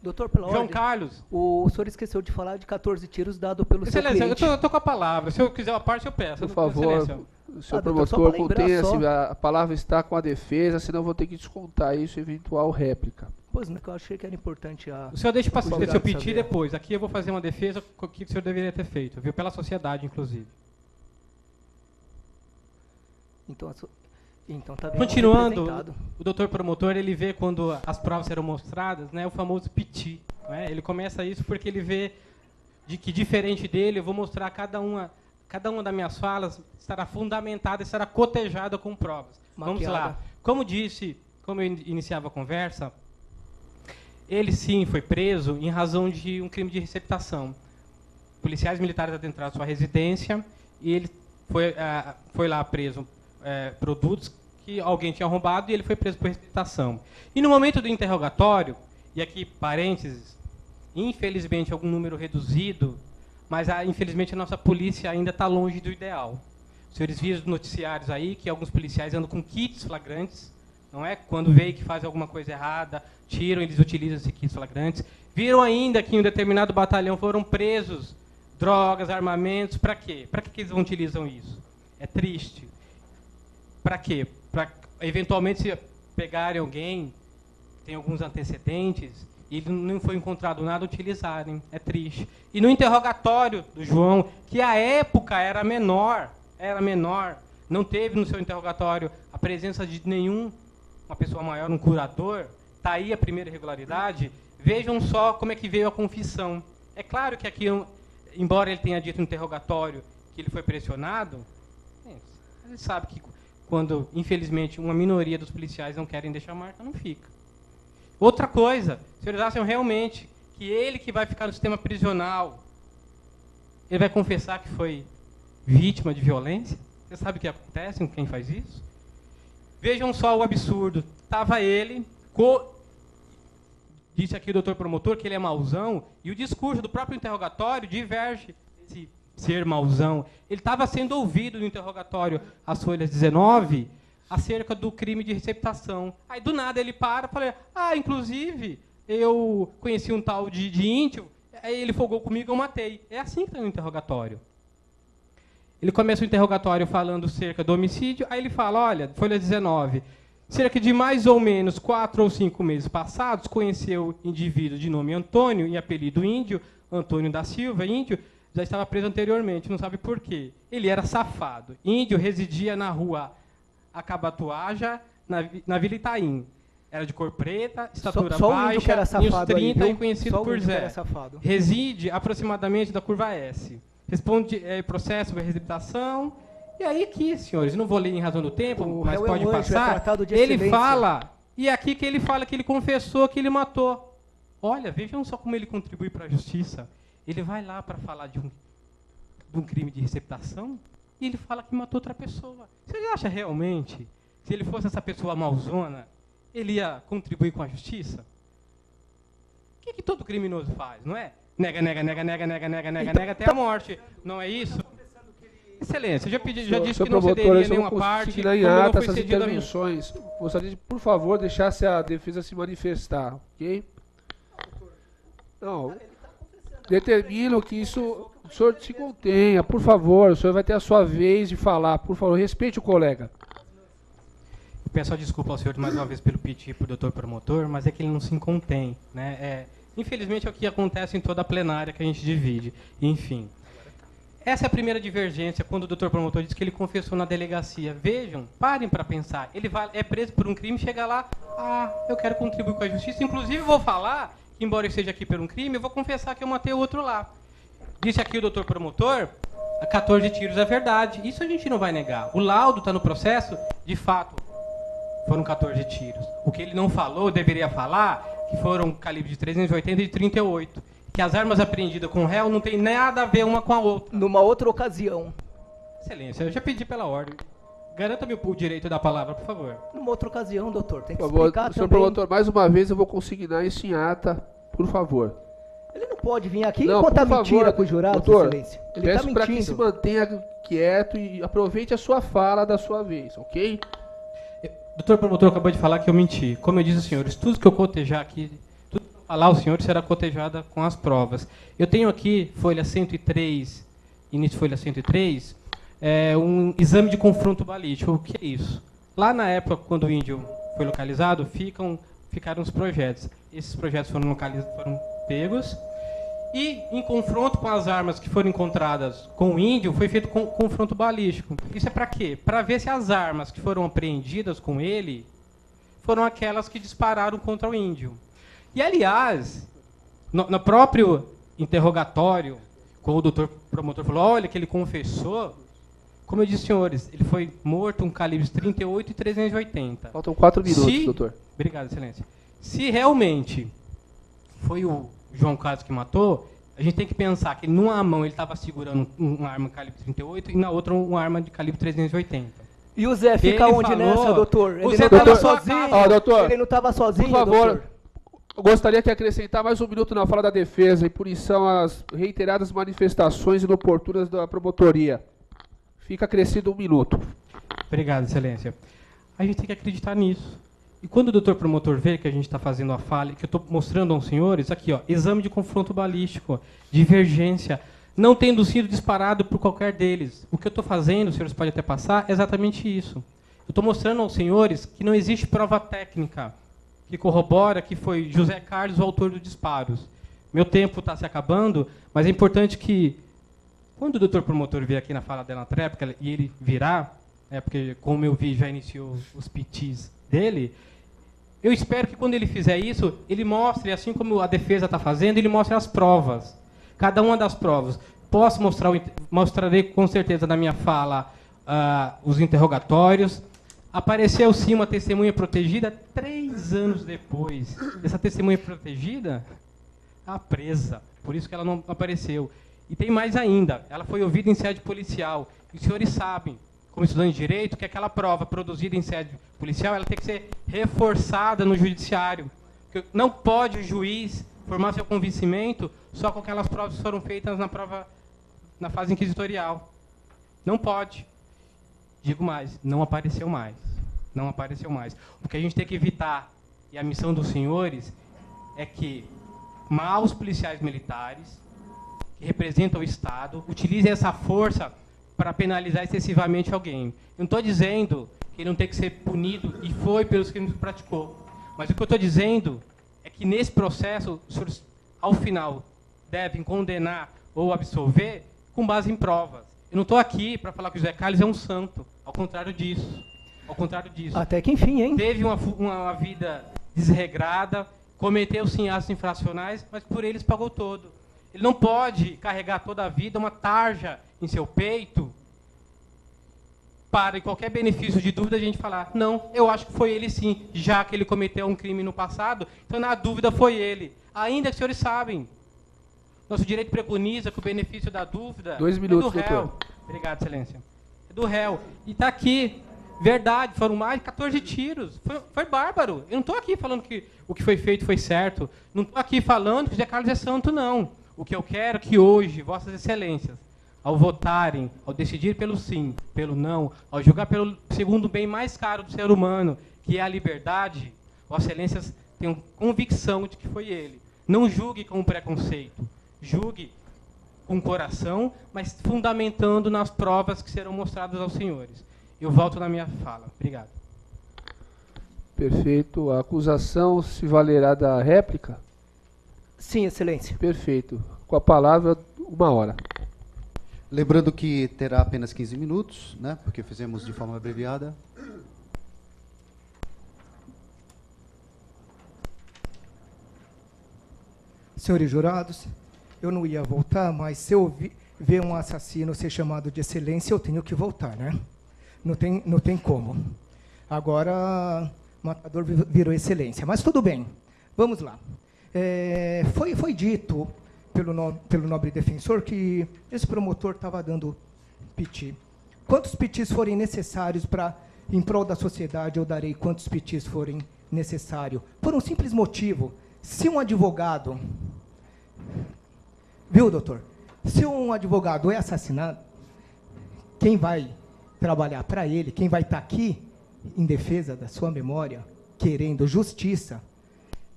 Doutor, pela João ordem, Carlos. o senhor esqueceu de falar de 14 tiros dado pelo seu Excelência, cliente. eu tô com a palavra. Se eu quiser a parte, eu peço. Por favor, Excelência. o senhor doutor, só promotor, para lembrar contenha-se, só. a palavra está com a defesa, senão eu vou ter que descontar isso, eventual réplica. Pois não, que eu achei que era importante a... O senhor deixa para Obrigado, seu pedido Xavier. depois. Aqui eu vou fazer uma defesa que o senhor deveria ter feito, viu? Pela sociedade, inclusive. Então tá bem Continuando, representado. o doutor promotor, ele vê quando as provas serão mostradas, né, o famoso piti. Né? Ele começa isso porque ele vê de que, diferente dele, eu vou mostrar cada uma das minhas falas estará fundamentada, estará cotejada com provas. Vamos Maquiada. lá. Como eu iniciava a conversa, ele sim foi preso em razão de um crime de receptação. Policiais militares adentraram sua residência e ele foi lá preso produtos que alguém tinha roubado e ele foi preso por receptação. E no momento do interrogatório, e aqui parênteses, infelizmente algum número reduzido, mas infelizmente a nossa polícia ainda está longe do ideal. Os senhores viram nos noticiários aí que alguns policiais andam com kits flagrantes, não é? Quando veem que fazem alguma coisa errada, tiram, eles utilizam esses kits flagrantes. Viram ainda que em um determinado batalhão foram presos drogas, armamentos, para quê? Para que eles não utilizam isso? É triste. Para quê? Para, eventualmente, se pegarem alguém, tem alguns antecedentes, e não foi encontrado nada, utilizarem. É triste. E no interrogatório do João, que à época era menor, não teve no seu interrogatório a presença de uma pessoa maior, um curador, está aí a primeira irregularidade. Vejam só como é que veio a confissão. É claro que aqui, embora ele tenha dito no interrogatório que ele foi pressionado, ele sabe que quando, infelizmente, uma minoria dos policiais não querem deixar marca, não fica. Outra coisa, os senhores acham realmente que ele que vai ficar no sistema prisional, ele vai confessar que foi vítima de violência? Você sabe o que acontece com quem faz isso? Vejam só o absurdo. Estava ele, disse aqui o doutor promotor que ele é mauzão, e o discurso do próprio interrogatório diverge desse ser mauzão. Ele estava sendo ouvido no interrogatório, às folhas 19, acerca do crime de receptação. Aí, do nada, ele para e fala, inclusive, eu conheci um tal de índio, aí ele folgou comigo, eu matei. É assim que está no interrogatório. Ele começa o interrogatório falando cerca do homicídio, aí ele fala, olha, folha 19, cerca de mais ou menos 4 ou 5 meses passados, conheceu indivíduo de nome Antônio e apelido Índio, Antônio da Silva, índio, já estava preso anteriormente, não sabe por quê. Ele era safado. Índio residia na rua Acabatuaja, na Vila Itaim. Era de cor preta, estatura só baixa, o índio que era safado uns 30 aí, e conhecido só por o índio que Zé. era safado. Reside aproximadamente da curva S. Responde processo sobre receptação. E aí aqui, senhores, não vou ler em razão do tempo, mas réu pode é um anjo, passar. é tratado de Ele excelência. fala, e é aqui que ele fala que ele confessou que ele matou. Olha, vejam só como ele contribui para a justiça. Ele vai lá para falar de um crime de receptação e ele fala que matou outra pessoa. Você acha realmente, se ele fosse essa pessoa mauzona, ele ia contribuir com a justiça? O que todo criminoso faz, não é? Nega até a morte. Não é isso? Excelência, já disse que não cederia nenhuma parte, como em não ata foi essas cedido a mim. intervenções. Gostaria de, por favor, deixasse a defesa se manifestar, ok? Não, determino que isso... O senhor se contenha, por favor. O senhor vai ter a sua vez de falar. Por favor, respeite o colega. peço a desculpa ao senhor mais uma vez pelo piti para o doutor promotor, mas é que ele não se contém, né? Infelizmente é o que acontece em toda a plenária que a gente divide. Enfim. Essa é a primeira divergência, quando o doutor promotor diz que ele confessou na delegacia. Vejam, parem para pensar. Ele é preso por um crime, chega lá, eu quero contribuir com a justiça. Inclusive, vou falar, que embora eu esteja aqui por um crime, eu vou confessar que eu matei o outro lá. Disse aqui o doutor promotor, 14 tiros é verdade. Isso a gente não vai negar. O laudo está no processo, de fato, foram 14 tiros. O que ele não falou, deveria falar, que foram calibre de 380 e de 38. Que as armas apreendidas com o réu não tem nada a ver uma com a outra. Numa outra ocasião. Excelência, eu já pedi pela ordem. Garanta-me o direito da palavra, por favor. Numa outra ocasião, doutor. Tem que por favor, explicar senhor também. promotor, mais uma vez eu vou consignar isso em ata, por favor. Ele não pode vir aqui Não, e contar por mentira favor, para o jurado, doutor, excelência. Ele peço está para que mentindo. se mantenha quieto e aproveite a sua fala da sua vez, ok? O doutor promotor acabou de falar que eu menti. Como eu disse, senhores, tudo que eu cotejar aqui, tudo que eu falar, o senhor será cotejada com as provas. Eu tenho aqui, folha 103, início folha 103, um exame de confronto balístico. O que é isso? Lá na época, quando o índio foi localizado, ficaram os projetos. Esses projetos foram pegos. E, em confronto com as armas que foram encontradas com o índio, foi feito confronto balístico. Isso é para quê? Para ver se as armas que foram apreendidas com ele foram aquelas que dispararam contra o índio. E, aliás, no próprio interrogatório, quando o doutor promotor falou, olha, que ele confessou, como eu disse, senhores, ele foi morto com calibres 38 e 380. Faltam 4 minutos, doutor. Obrigado, excelência. Se realmente foi o João Carlos que matou, a gente tem que pensar que numa mão ele estava segurando uma arma de calibre 38 e na outra uma arma de calibre 380. E o Zé fica Ele onde falou- nessa, doutor? O Ele Zé não tava estava na sua sozinho. casa. Doutor, Ele não estava sozinho, por favor, doutor. eu gostaria que acrescentar mais um minuto na fala da defesa em punição às reiteradas manifestações inoportunas da promotoria. Fica acrescido 1 minuto. Obrigado, excelência. A gente tem que acreditar nisso. E quando o doutor promotor vê que a gente está fazendo a falha, que eu estou mostrando aos senhores, aqui, ó, exame de confronto balístico, divergência, não tendo sido disparado por qualquer deles. O que eu estou fazendo, os senhores podem até passar, é exatamente isso. Eu estou mostrando aos senhores que não existe prova técnica que corrobora que foi José Carlos o autor dos disparos. Meu tempo está se acabando, mas é importante que, quando o doutor promotor vier aqui na fala dela na tréplica, e ele virá, porque, como eu vi, já iniciou os pitis dele, eu espero que quando ele fizer isso, ele mostre, assim como a defesa está fazendo, ele mostre as provas. Cada uma das provas. Posso mostrar, mostrarei com certeza na minha fala os interrogatórios. Apareceu sim uma testemunha protegida 3 anos depois. Essa testemunha protegida está presa, por isso que ela não apareceu. E tem mais ainda, ela foi ouvida em sede policial. E os senhores sabem, como estudante de direito, que aquela prova produzida em sede policial, ela tem que ser reforçada no judiciário. Porque não pode o juiz formar seu convencimento só com aquelas provas que foram feitas na fase inquisitorial. Não pode. Digo mais, não apareceu mais. Não apareceu mais. O que a gente tem que evitar, e a missão dos senhores, é que maus policiais militares, que representam o Estado, utilizem essa força para penalizar excessivamente alguém. Eu não estou dizendo que ele não tem que ser punido, e foi pelos crimes que praticou. Mas o que eu estou dizendo é que nesse processo, os senhores, ao final, devem condenar ou absolver com base em provas. Eu não estou aqui para falar que o José Carlos é um santo, ao contrário disso. Ao contrário disso. Até que enfim, hein? Teve uma vida desregrada, cometeu sim atos infracionais, mas por eles pagou todo. Ele não pode carregar toda a vida uma tarja em seu peito para, em qualquer benefício de dúvida, a gente falar, não, eu acho que foi ele sim, já que ele cometeu um crime no passado, então na dúvida foi ele. Ainda que os senhores sabem, nosso direito preconiza que o benefício da dúvida 2 minutos, é do réu. doutor. Obrigado, excelência. É do réu. E está aqui, verdade, foram mais de 14 tiros. Foi bárbaro. Eu não estou aqui falando que o que foi feito foi certo. Não estou aqui falando que o José Carlos é santo, não. O que eu quero é que hoje, vossas excelências, ao votarem, ao decidir pelo sim, pelo não, ao julgar pelo segundo bem mais caro do ser humano, que é a liberdade, vossas excelências tenham convicção de que foi ele. Não julgue com preconceito. Julgue com coração, mas fundamentando nas provas que serão mostradas aos senhores. Eu volto na minha fala. Obrigado. Perfeito. A acusação se valerá da réplica? Sim, excelência. Perfeito. Com a palavra, 1 hora. Lembrando que terá apenas 15 minutos, né, porque fizemos de forma abreviada. Senhores jurados, eu não ia voltar, mas se eu ver um assassino ser chamado de excelência, eu tenho que voltar, né? Não tem como. Agora, o matador virou excelência. Mas tudo bem, vamos lá. Foi dito pelo nobre defensor que esse promotor estava dando piti. Quantos pitis forem necessários em prol da sociedade, eu darei quantos pitis forem necessários. Por um simples motivo. Se um advogado... Viu, doutor? Se um advogado é assassinado, quem vai trabalhar para ele, quem vai estar aqui em defesa da sua memória, querendo justiça,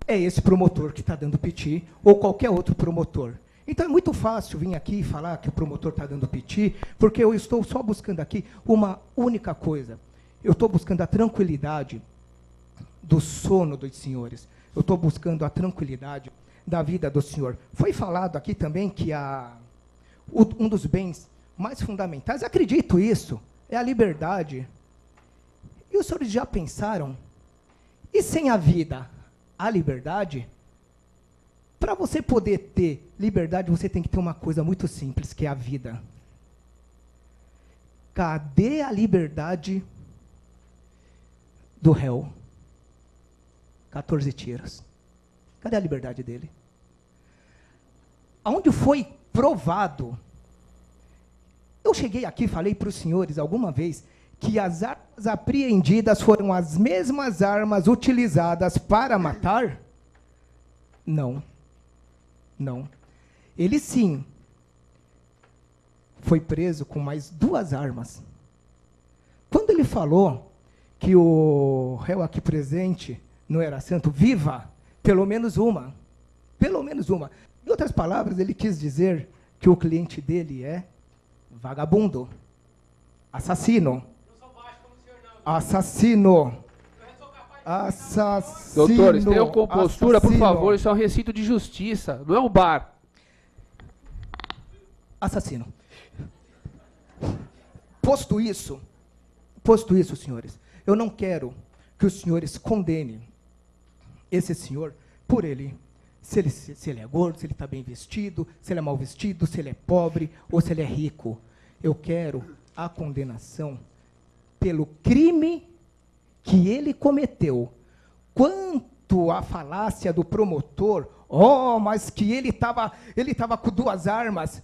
é esse promotor que está dando piti, ou qualquer outro promotor. Então é muito fácil vir aqui e falar que o promotor está dando piti, porque eu estou só buscando aqui uma única coisa. Eu estou buscando a tranquilidade do sono dos senhores. Eu estou buscando a tranquilidade da vida do senhor. Foi falado aqui também que um dos bens mais fundamentais, acredito isso, é a liberdade. E os senhores já pensaram, e sem a vida, a liberdade? Para você poder ter liberdade, você tem que ter uma coisa muito simples, que é a vida. Cadê a liberdade do réu? 14 tiros. Cadê a liberdade dele? Aonde foi provado? Eu cheguei aqui e falei para os senhores alguma vez que as armas apreendidas foram as mesmas armas utilizadas para matar? Não. Não. Ele sim foi preso com mais 2 armas. Quando ele falou que o réu aqui presente não era santo, viva, pelo menos uma. Pelo menos uma. Em outras palavras, ele quis dizer que o cliente dele é vagabundo, assassino. Assassino. Assassino. Doutores, tenham compostura, por assassino. favor. Isso é um recinto de justiça, não é um bar. Assassino. Posto isso, senhores, eu não quero que os senhores condenem esse senhor por ele, se ele é gordo, se ele está bem vestido, se ele é mal vestido, se ele é pobre ou se ele é rico. Eu quero a condenação pelo crime que ele cometeu. Quanto à falácia do promotor, mas que ele estava com 2 armas.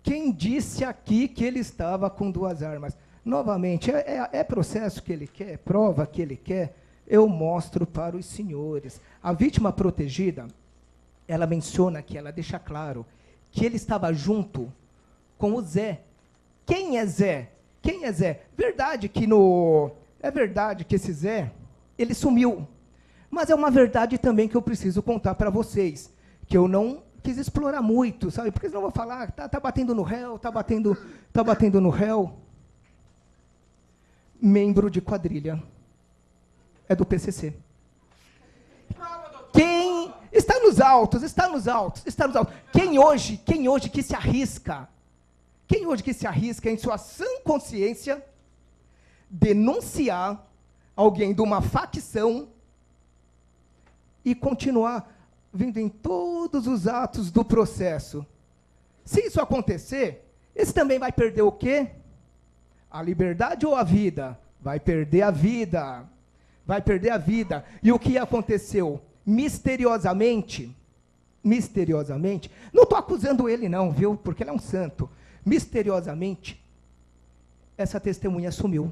Quem disse aqui que ele estava com 2 armas? Novamente, é processo que ele quer, prova que ele quer, eu mostro para os senhores. A vítima protegida, ela menciona aqui, ela deixa claro, que ele estava junto com o Zé. Quem é Zé? Quem é Zé? É verdade que esse Zé, ele sumiu. Mas é uma verdade também que eu preciso contar para vocês, que eu não quis explorar muito, sabe? Porque senão eu vou falar, tá batendo no réu, tá batendo no réu. Membro de quadrilha. É do PCC. Quem está nos autos, está nos autos. Quem hoje que se arrisca em sua sã consciência denunciar alguém de uma facção e continuar vindo em todos os atos do processo? Se isso acontecer, esse também vai perder o quê? A liberdade ou a vida? Vai perder a vida. Vai perder a vida. E o que aconteceu? Misteriosamente, não estou acusando ele não, viu? Porque ele é um santo. Misteriosamente, essa testemunha sumiu.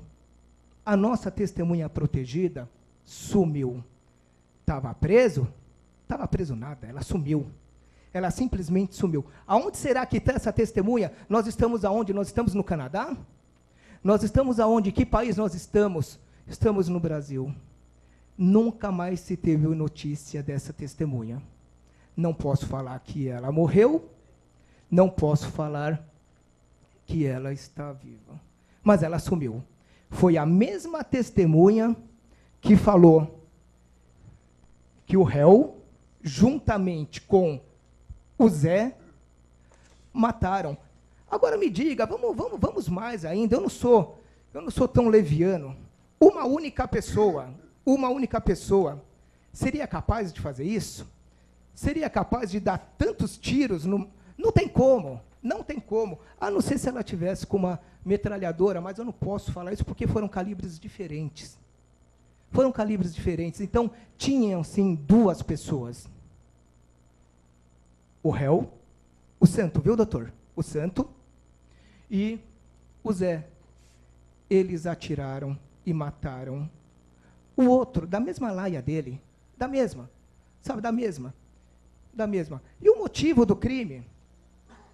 A nossa testemunha protegida sumiu. Estava preso? Estava preso nada, ela sumiu. Ela simplesmente sumiu. Aonde será que está essa testemunha? Nós estamos aonde? Nós estamos no Canadá? Nós estamos aonde? Que país nós estamos? Estamos no Brasil. Nunca mais se teve notícia dessa testemunha. Não posso falar que ela morreu, não posso falar que ela está viva. Mas ela sumiu. Foi a mesma testemunha que falou que o réu, juntamente com o Zé, mataram. Agora me diga, vamos mais ainda, eu não sou tão leviano. Uma única pessoa seria capaz de fazer isso? Seria capaz de dar tantos tiros? Não tem como, a não ser se ela tivesse com uma metralhadora, mas eu não posso falar isso porque foram calibres diferentes. Então, tinham, sim, duas pessoas. O réu, o santo, viu, doutor? O santo e o Zé. Eles atiraram e mataram o outro, da mesma laia dele, da mesma. E o motivo do crime?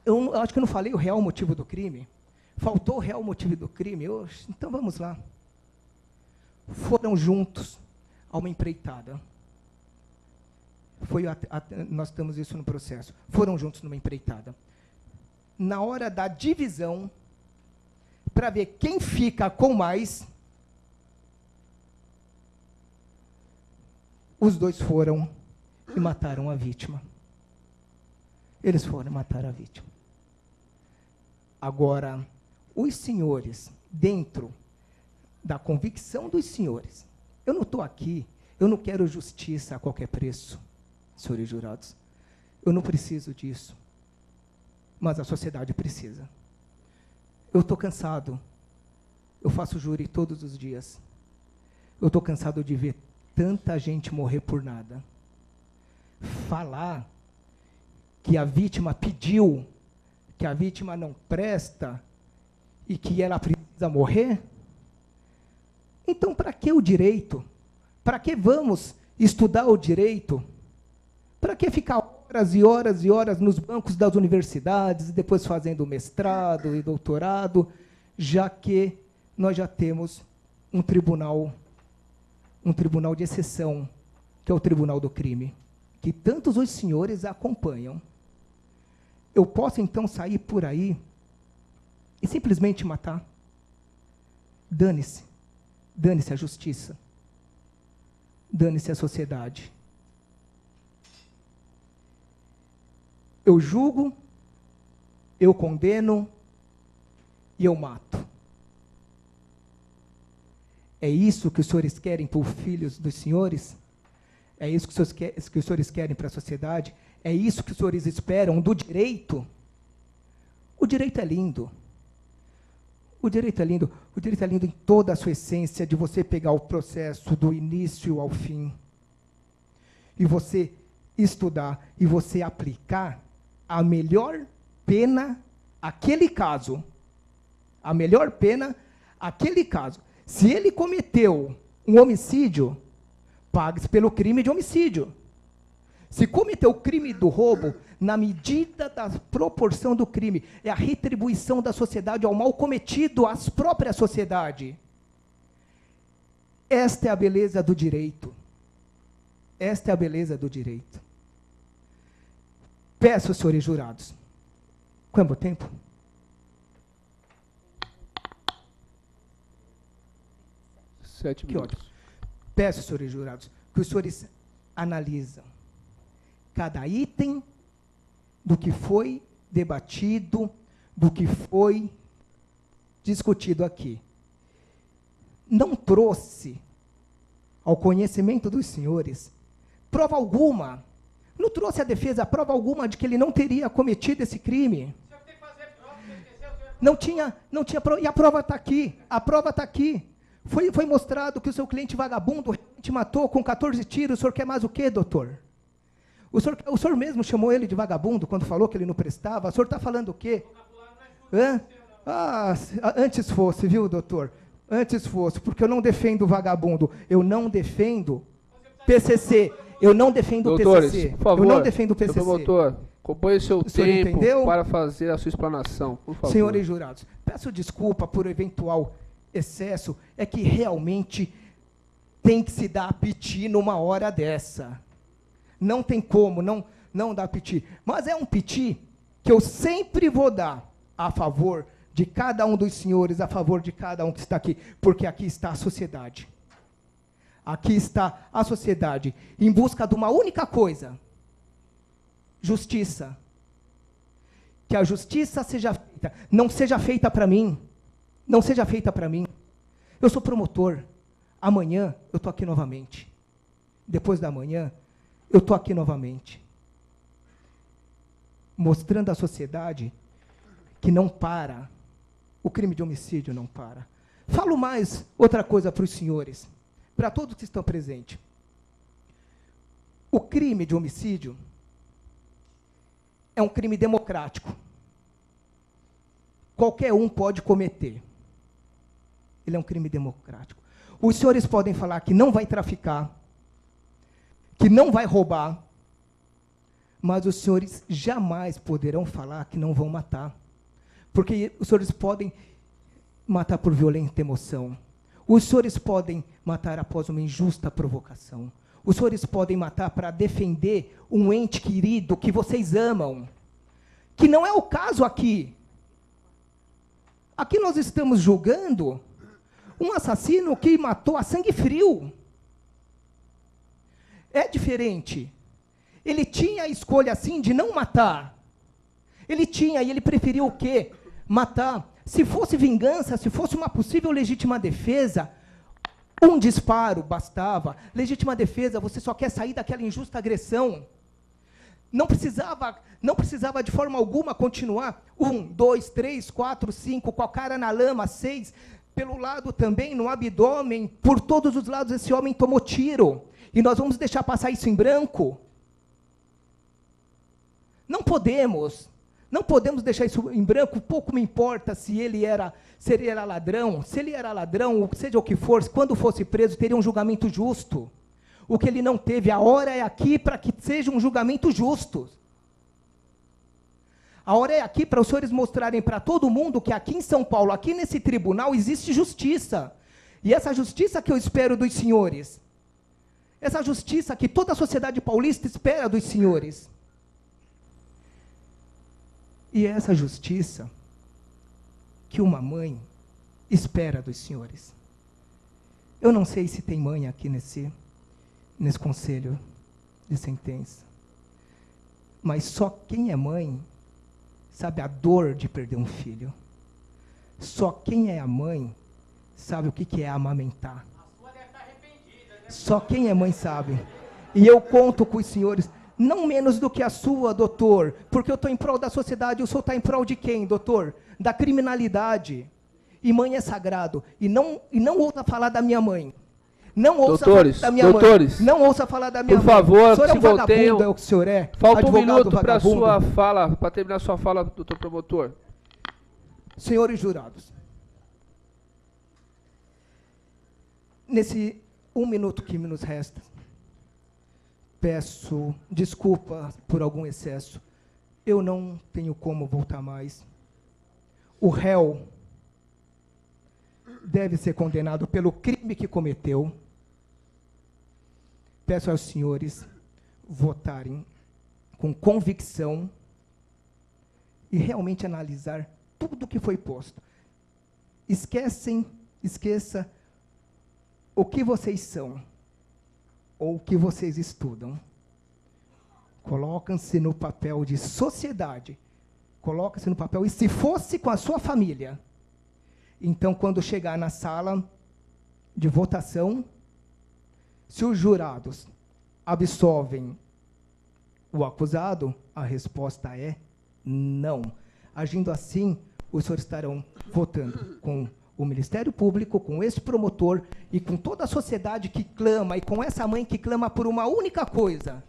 Eu acho que eu não falei o real motivo do crime. Faltou o real motivo do crime. Então vamos lá. Foram juntos a uma empreitada. Nós temos isso no processo. Foram juntos numa empreitada. Na hora da divisão, para ver quem fica com mais, os dois foram e mataram a vítima. Eles foram matar a vítima. Agora, os senhores, dentro da convicção dos senhores, eu não estou aqui, eu não quero justiça a qualquer preço, senhores jurados. Eu não preciso disso. Mas a sociedade precisa. Eu estou cansado. Eu faço júri todos os dias. Eu estou cansado de ver tanta gente morrer por nada. Falar que a vítima pediu, que a vítima não presta e que ela precisa morrer? Então, para que o direito? Para que vamos estudar o direito? Para que ficar horas e horas e horas nos bancos das universidades e depois fazendo mestrado e doutorado, já que nós já temos um tribunal de exceção, que é o Tribunal do Crime, que tantos os senhores acompanham. Eu posso, então, sair por aí e simplesmente matar? Dane-se. Dane-se a justiça. Dane-se a sociedade. Eu julgo, eu condeno e eu mato. É isso que os senhores querem para os filhos dos senhores? É isso que os senhores querem para a sociedade? É isso que os senhores esperam do direito? O direito é lindo. O direito é lindo. O direito é lindo em toda a sua essência, de você pegar o processo do início ao fim e você estudar e você aplicar a melhor pena àquele caso. A melhor pena àquele caso. Se ele cometeu um homicídio, pague-se pelo crime de homicídio. Se cometeu o crime do roubo, na medida da proporção do crime, é a retribuição da sociedade ao mal cometido à própria sociedade. Esta é a beleza do direito. Esta é a beleza do direito. Peço, senhores jurados. Quanto tempo? Sete Que minutos. ótimo. Peço, senhores jurados, que os senhores analisam cada item do que foi debatido, do que foi discutido aqui. Não trouxe ao conhecimento dos senhores prova alguma. Não trouxe à defesa prova alguma de que ele não teria cometido esse crime. Não tinha prova. E a prova está aqui. A prova está aqui. Foi mostrado que o seu cliente vagabundo te matou com 14 tiros. O senhor quer mais o quê, doutor? O senhor mesmo chamou ele de vagabundo quando falou que ele não prestava. O senhor está falando o quê? Antes fosse, viu, doutor? Antes fosse, porque eu não defendo vagabundo. Eu não defendo PCC. Eu não defendo Doutores, PCC. por favor, eu não defendo PCC. Promotor, acompanhe seu tempo entendeu? para fazer a sua explanação, por favor. Senhores jurados, peço desculpa por eventual excesso, é que realmente tem que se dar piti numa hora dessa. Não tem como não dar piti. Mas é um piti que eu sempre vou dar a favor de cada um dos senhores, a favor de cada um que está aqui, porque aqui está a sociedade. Aqui está a sociedade em busca de uma única coisa: justiça. Que a justiça seja feita, não seja feita para mim, não seja feita para mim. Eu sou promotor, amanhã eu estou aqui novamente. Depois da manhã, eu estou aqui novamente. Mostrando à sociedade que não para, o crime de homicídio não para. Falo mais outra coisa para os senhores, para todos que estão presentes. O crime de homicídio é um crime democrático. Qualquer um pode cometer. Ele é um crime democrático. Os senhores podem falar que não vai traficar, que não vai roubar, mas os senhores jamais poderão falar que não vão matar. Porque os senhores podem matar por violenta emoção. Os senhores podem matar após uma injusta provocação. Os senhores podem matar para defender um ente querido que vocês amam. Que não é o caso aqui. Aqui nós estamos julgando um assassino que matou a sangue frio. É diferente. Ele tinha a escolha, assim, de não matar. Ele tinha, e ele preferiu o quê? Matar. Se fosse vingança, se fosse uma possível legítima defesa, um disparo bastava. Legítima defesa, você só quer sair daquela injusta agressão. Não precisava de forma alguma continuar 1, 2, 3, 4, 5, com a cara na lama, 6, pelo lado também, no abdômen, por todos os lados esse homem tomou tiro. E nós vamos deixar passar isso em branco? Não podemos deixar isso em branco. Pouco me importa se ele era ladrão. Se ele era ladrão, seja o que for, quando fosse preso, teria um julgamento justo. O que ele não teve, a hora é aqui para que seja um julgamento justo. A hora é aqui para os senhores mostrarem para todo mundo que aqui em São Paulo, aqui nesse tribunal, existe justiça. E essa justiça que eu espero dos senhores. Essa justiça que toda a sociedade paulista espera dos senhores. E é essa justiça que uma mãe espera dos senhores. Eu não sei se tem mãe aqui nesse conselho de sentença. Mas só quem é mãe sabe a dor de perder um filho. Só quem é a mãe sabe o que é amamentar. Só quem é mãe sabe. E eu conto com os senhores, não menos do que a sua, doutor, porque eu estou em prol da sociedade. O senhor está em prol de quem, doutor? Da criminalidade. E mãe é sagrado. E não ouça falar da minha mãe. Não ouça falar da minha mãe. Não ouça falar da minha mãe. Por favor, o senhor é um vagabundo, é o que o senhor é? Falta um minuto para sua fala, para terminar sua fala, doutor promotor. Senhores jurados, nesse 1 minuto que nos resta, peço desculpa por algum excesso. Eu não tenho como voltar mais. O réu deve ser condenado pelo crime que cometeu. Peço aos senhores votarem com convicção e realmente analisar tudo o que foi posto. Esqueça o que vocês são ou o que vocês estudam. Colocam-se no papel de sociedade. Coloca-se no papel, e se fosse com a sua família, então, quando chegar na sala de votação, se os jurados absolvem o acusado, a resposta é não. Agindo assim, os senhores estarão votando com o Ministério Público, com esse promotor e com toda a sociedade que clama, e com essa mãe que clama por uma única coisa: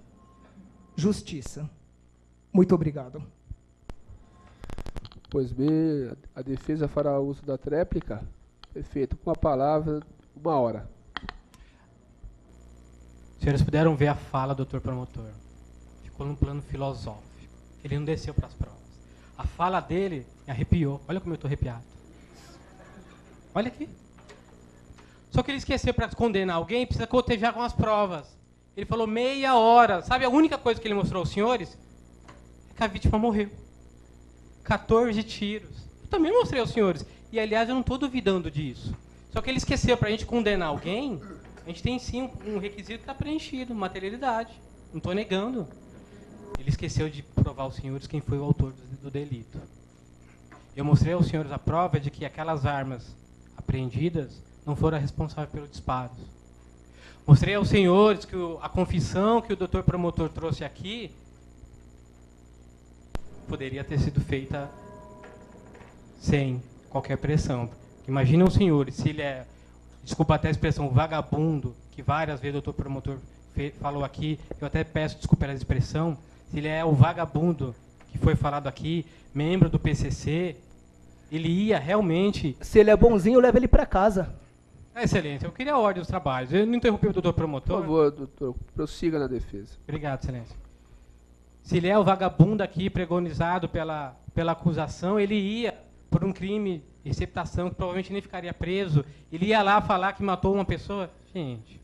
justiça. Muito obrigado. Pois bem, a defesa fará uso da tréplica. Perfeito. Com a palavra, 1 hora. Os senhores puderam ver a fala do doutor promotor. Ficou num plano filosófico. Ele não desceu para as provas. A fala dele me arrepiou. Olha como eu estou arrepiado. Olha aqui. Só que ele esqueceu, para condenar alguém, precisa cotejar com as provas. Ele falou meia hora. Sabe a única coisa que ele mostrou aos senhores? É que a vítima morreu. 14 tiros. Eu também mostrei aos senhores. E, aliás, eu não estou duvidando disso. Só que ele esqueceu, para a gente condenar alguém, A gente tem sim um requisito que está preenchido, materialidade. Não estou negando. Ele esqueceu de provar aos senhores quem foi o autor do delito. Eu mostrei aos senhores a prova de que aquelas armas apreendidas não foram responsáveis pelos disparos. Mostrei aos senhores que a confissão que o doutor promotor trouxe aqui poderia ter sido feita sem qualquer pressão. Imaginem os senhores, se ele é, desculpa até a expressão, vagabundo, que várias vezes o doutor promotor falou aqui, eu até peço desculpa pela expressão, se ele é o vagabundo que foi falado aqui, membro do PCC, ele ia realmente... Se ele é bonzinho, leva ele para casa. Excelência, eu queria a ordem dos trabalhos. Eu não interrompi o doutor promotor. Por favor, doutor, prossiga na defesa. Obrigado, excelência. Se ele é o vagabundo aqui pregonizado pela acusação, ele ia por um crime de receptação que provavelmente nem ficaria preso. Ele ia lá falar que matou uma pessoa. Gente,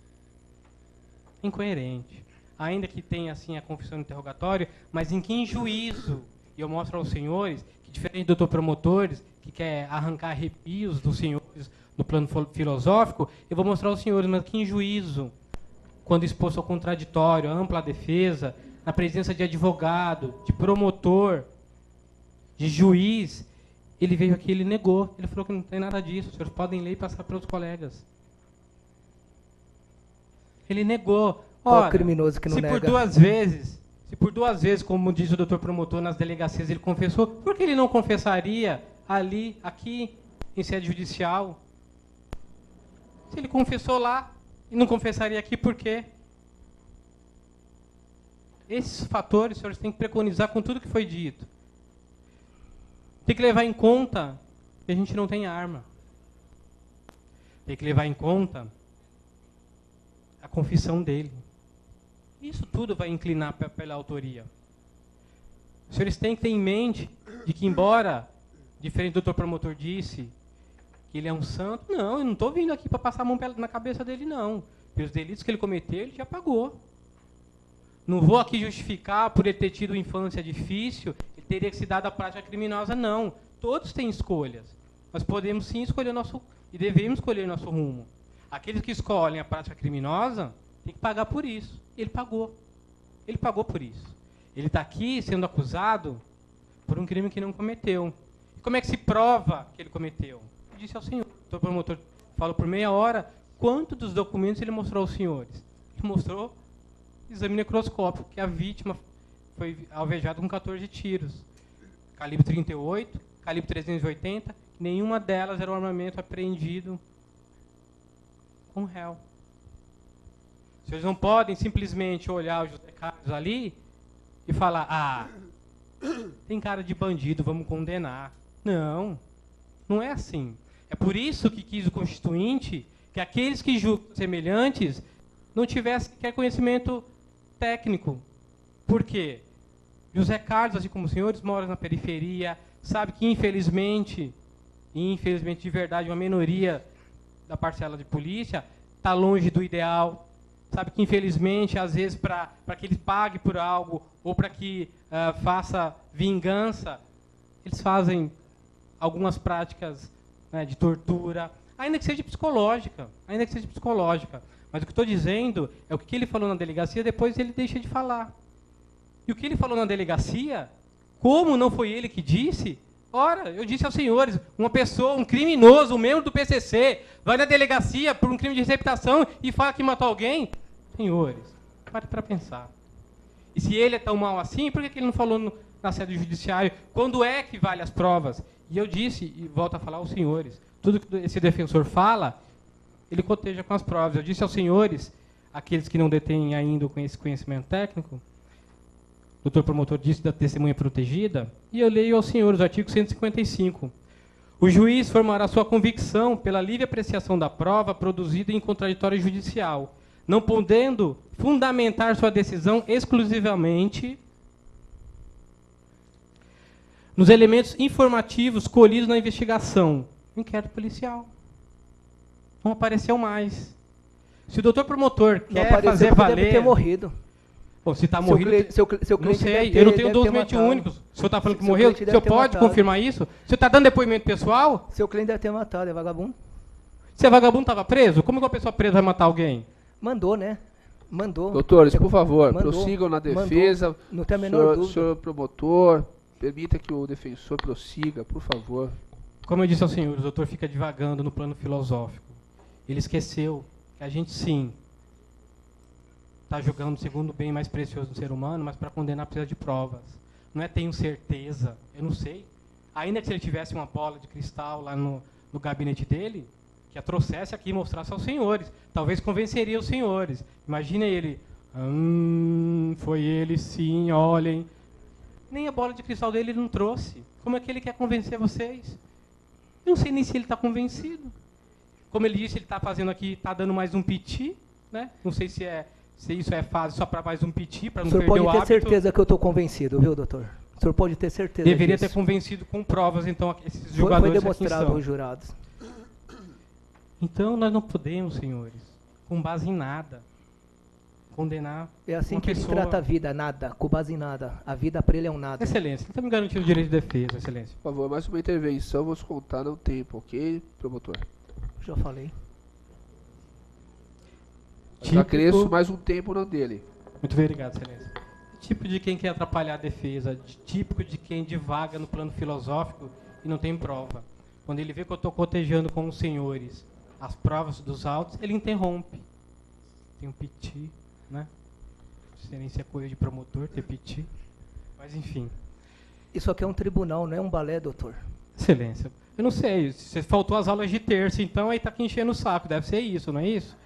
incoerente. Ainda que tenha assim a confissão no interrogatório, mas em que juízo? E eu mostro aos senhores que, diferente do doutor promotores, que quer arrancar arrepios dos senhores no plano filosófico, eu vou mostrar aos senhores, mas que juízo, quando exposto ao contraditório, à ampla defesa, na presença de advogado, de promotor, de juiz, ele veio aqui, ele negou, ele falou que não tem nada disso, os senhores podem ler e passar para os colegas. Ele negou. Qual criminoso que não nega? Se por duas vezes, como diz o doutor promotor nas delegacias, ele confessou, por que ele não confessaria ali, aqui, em sede judicial? Se ele confessou lá e não confessaria aqui, por quê? Esses fatores, os senhores têm que preconizar com tudo que foi dito. Tem que levar em conta que a gente não tem arma. Tem que levar em conta a confissão dele. Isso tudo vai inclinar pela autoria. Os senhores têm que ter em mente de que, embora, diferente do doutor promotor disse, que ele é um santo, não, eu não estou vindo aqui para passar a mão na cabeça dele, não. Pelos delitos que ele cometeu, ele já pagou. Não vou aqui justificar por ele ter tido infância difícil, ele teria que se dar da prática criminosa, não. Todos têm escolhas. Nós podemos sim escolher e devemos escolher nosso rumo. Aqueles que escolhem a prática criminosa têm que pagar por isso. Ele pagou. Ele pagou por isso. Ele está aqui sendo acusado por um crime que não cometeu. E como é que se prova que ele cometeu? Eu disse ao senhor, o doutor promotor falou por meia hora, quanto dos documentos ele mostrou aos senhores? Ele mostrou exame necroscópico, que a vítima foi alvejada com 14 tiros. Calibre 38, calibre 380, nenhuma delas era um armamento apreendido com réu. Vocês não podem simplesmente olhar o José Carlos ali e falar, tem cara de bandido, vamos condenar. Não, não é assim. É por isso que quis o Constituinte que aqueles que julgam semelhantes não tivessem sequer conhecimento técnico. Por quê? José Carlos, assim como os senhores, mora na periferia, sabe que, infelizmente de verdade, uma minoria da parcela de polícia está longe do ideal. Sabe que, infelizmente, às vezes, para que ele pague por algo ou para que faça vingança, eles fazem algumas práticas, né, de tortura, ainda que seja psicológica. Mas o que estou dizendo é o que ele falou na delegacia, depois ele deixa de falar. E o que ele falou na delegacia, como não foi ele que disse, ora, eu disse aos senhores, uma pessoa, um criminoso, um membro do PCC, vai na delegacia por um crime de receptação e fala que matou alguém? Senhores, pare para pensar. E se ele é tão mal assim, por que ele não falou na sede do judiciário? Quando é que vale as provas? E eu disse, e volto a falar aos senhores, tudo que esse defensor fala, ele coteja com as provas. Eu disse aos senhores, aqueles que não detêm ainda esse conhecimento técnico, o doutor promotor disse da testemunha protegida, e eu leio aos senhores o artigo 155. O juiz formará sua convicção pela livre apreciação da prova produzida em contraditório judicial, não podendo fundamentar sua decisão exclusivamente nos elementos informativos colhidos na investigação. Inquérito policial. Não apareceu mais. Se o doutor promotor quer fazer valer... Deve ter morrido. Bom, se está morrido... Não sei, eu não tenho documentos únicos. O senhor está falando que morreu? O senhor pode confirmar isso? O senhor está dando depoimento pessoal? Seu cliente deve ter matado, é vagabundo. Se é vagabundo, estava preso? Como que uma pessoa presa vai matar alguém? Mandou, né? Mandou. Doutores, por favor, Mandou. prossigam na Mandou. defesa. Não tem a menor dúvida. Senhor promotor, permita que o defensor prossiga, por favor. Como eu disse ao senhor, o doutor fica divagando no plano filosófico. Ele esqueceu que a gente, sim, está julgando segundo o bem mais precioso do ser humano, mas para condenar precisa de provas. Não é tenho certeza, eu não sei. Ainda que se ele tivesse uma bola de cristal lá no gabinete dele, que a trouxesse aqui e mostrasse aos senhores. Talvez convenceria os senhores. Imagina ele, foi ele sim, olhem. Nem a bola de cristal dele ele não trouxe. Como é que ele quer convencer vocês? Eu não sei nem se ele está convencido. Como ele disse, ele está fazendo aqui, está dando mais um piti, né? Não sei se isso é fase só para mais um piti, para não perder o hábito. O senhor pode ter certeza que eu estou convencido, viu, doutor? O senhor pode ter certeza Deveria disso. ter convencido com provas, então, esses Foi julgadores demonstrado aos jurados. Então, nós não podemos, senhores, com base em nada, condenar É assim uma que ele pessoa... trata a vida, nada, com base em nada. A vida para ele é um nada. Excelência, ele está me garantindo o direito de defesa, excelência. Por favor, mais uma intervenção, vamos contar no tempo, ok, promotor? Já falei. Já cresço mais um tempo no dele. Muito obrigado, excelência. Tipo de quem quer atrapalhar a defesa, típico de quem divaga no plano filosófico e não tem prova. Quando ele vê que eu estou cotejando com os senhores as provas dos autos, ele interrompe. Tem um piti, né? Excelência é coisa de promotor, ter piti. Mas, enfim. Isso aqui é um tribunal, não é um balé, doutor. Excelência, eu não sei, se faltou as aulas de terça, então aí está aqui enchendo o saco, deve ser isso, não é isso?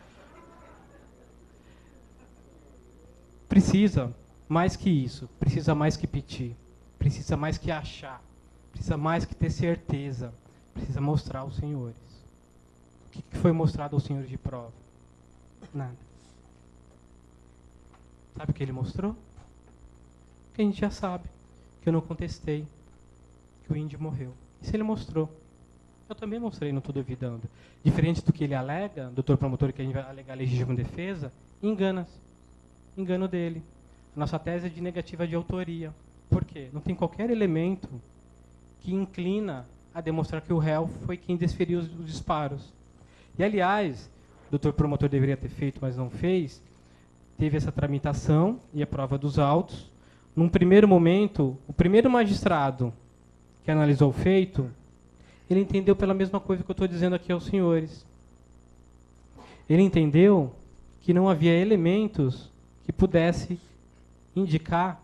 Precisa mais que isso, precisa mais que pedir, precisa mais que achar, precisa mais que ter certeza, precisa mostrar aos senhores. O que foi mostrado aos senhores de prova? Nada. Sabe o que ele mostrou? Que a gente já sabe, que eu não contestei, que o índio morreu. Isso ele mostrou. Eu também mostrei, não estou duvidando. Diferente do que ele alega, doutor promotor, que a gente vai alegar legítima defesa, engana-se. Engano dele. A nossa tese é de negativa de autoria. Por quê? Não tem qualquer elemento que inclina a demonstrar que o réu foi quem desferiu os disparos. E, aliás, o doutor promotor deveria ter feito, mas não fez, teve essa tramitação e a prova dos autos. Num primeiro momento, o primeiro magistrado que analisou o feito, ele entendeu pela mesma coisa que eu estou dizendo aqui aos senhores. Ele entendeu que não havia elementos que pudesse indicar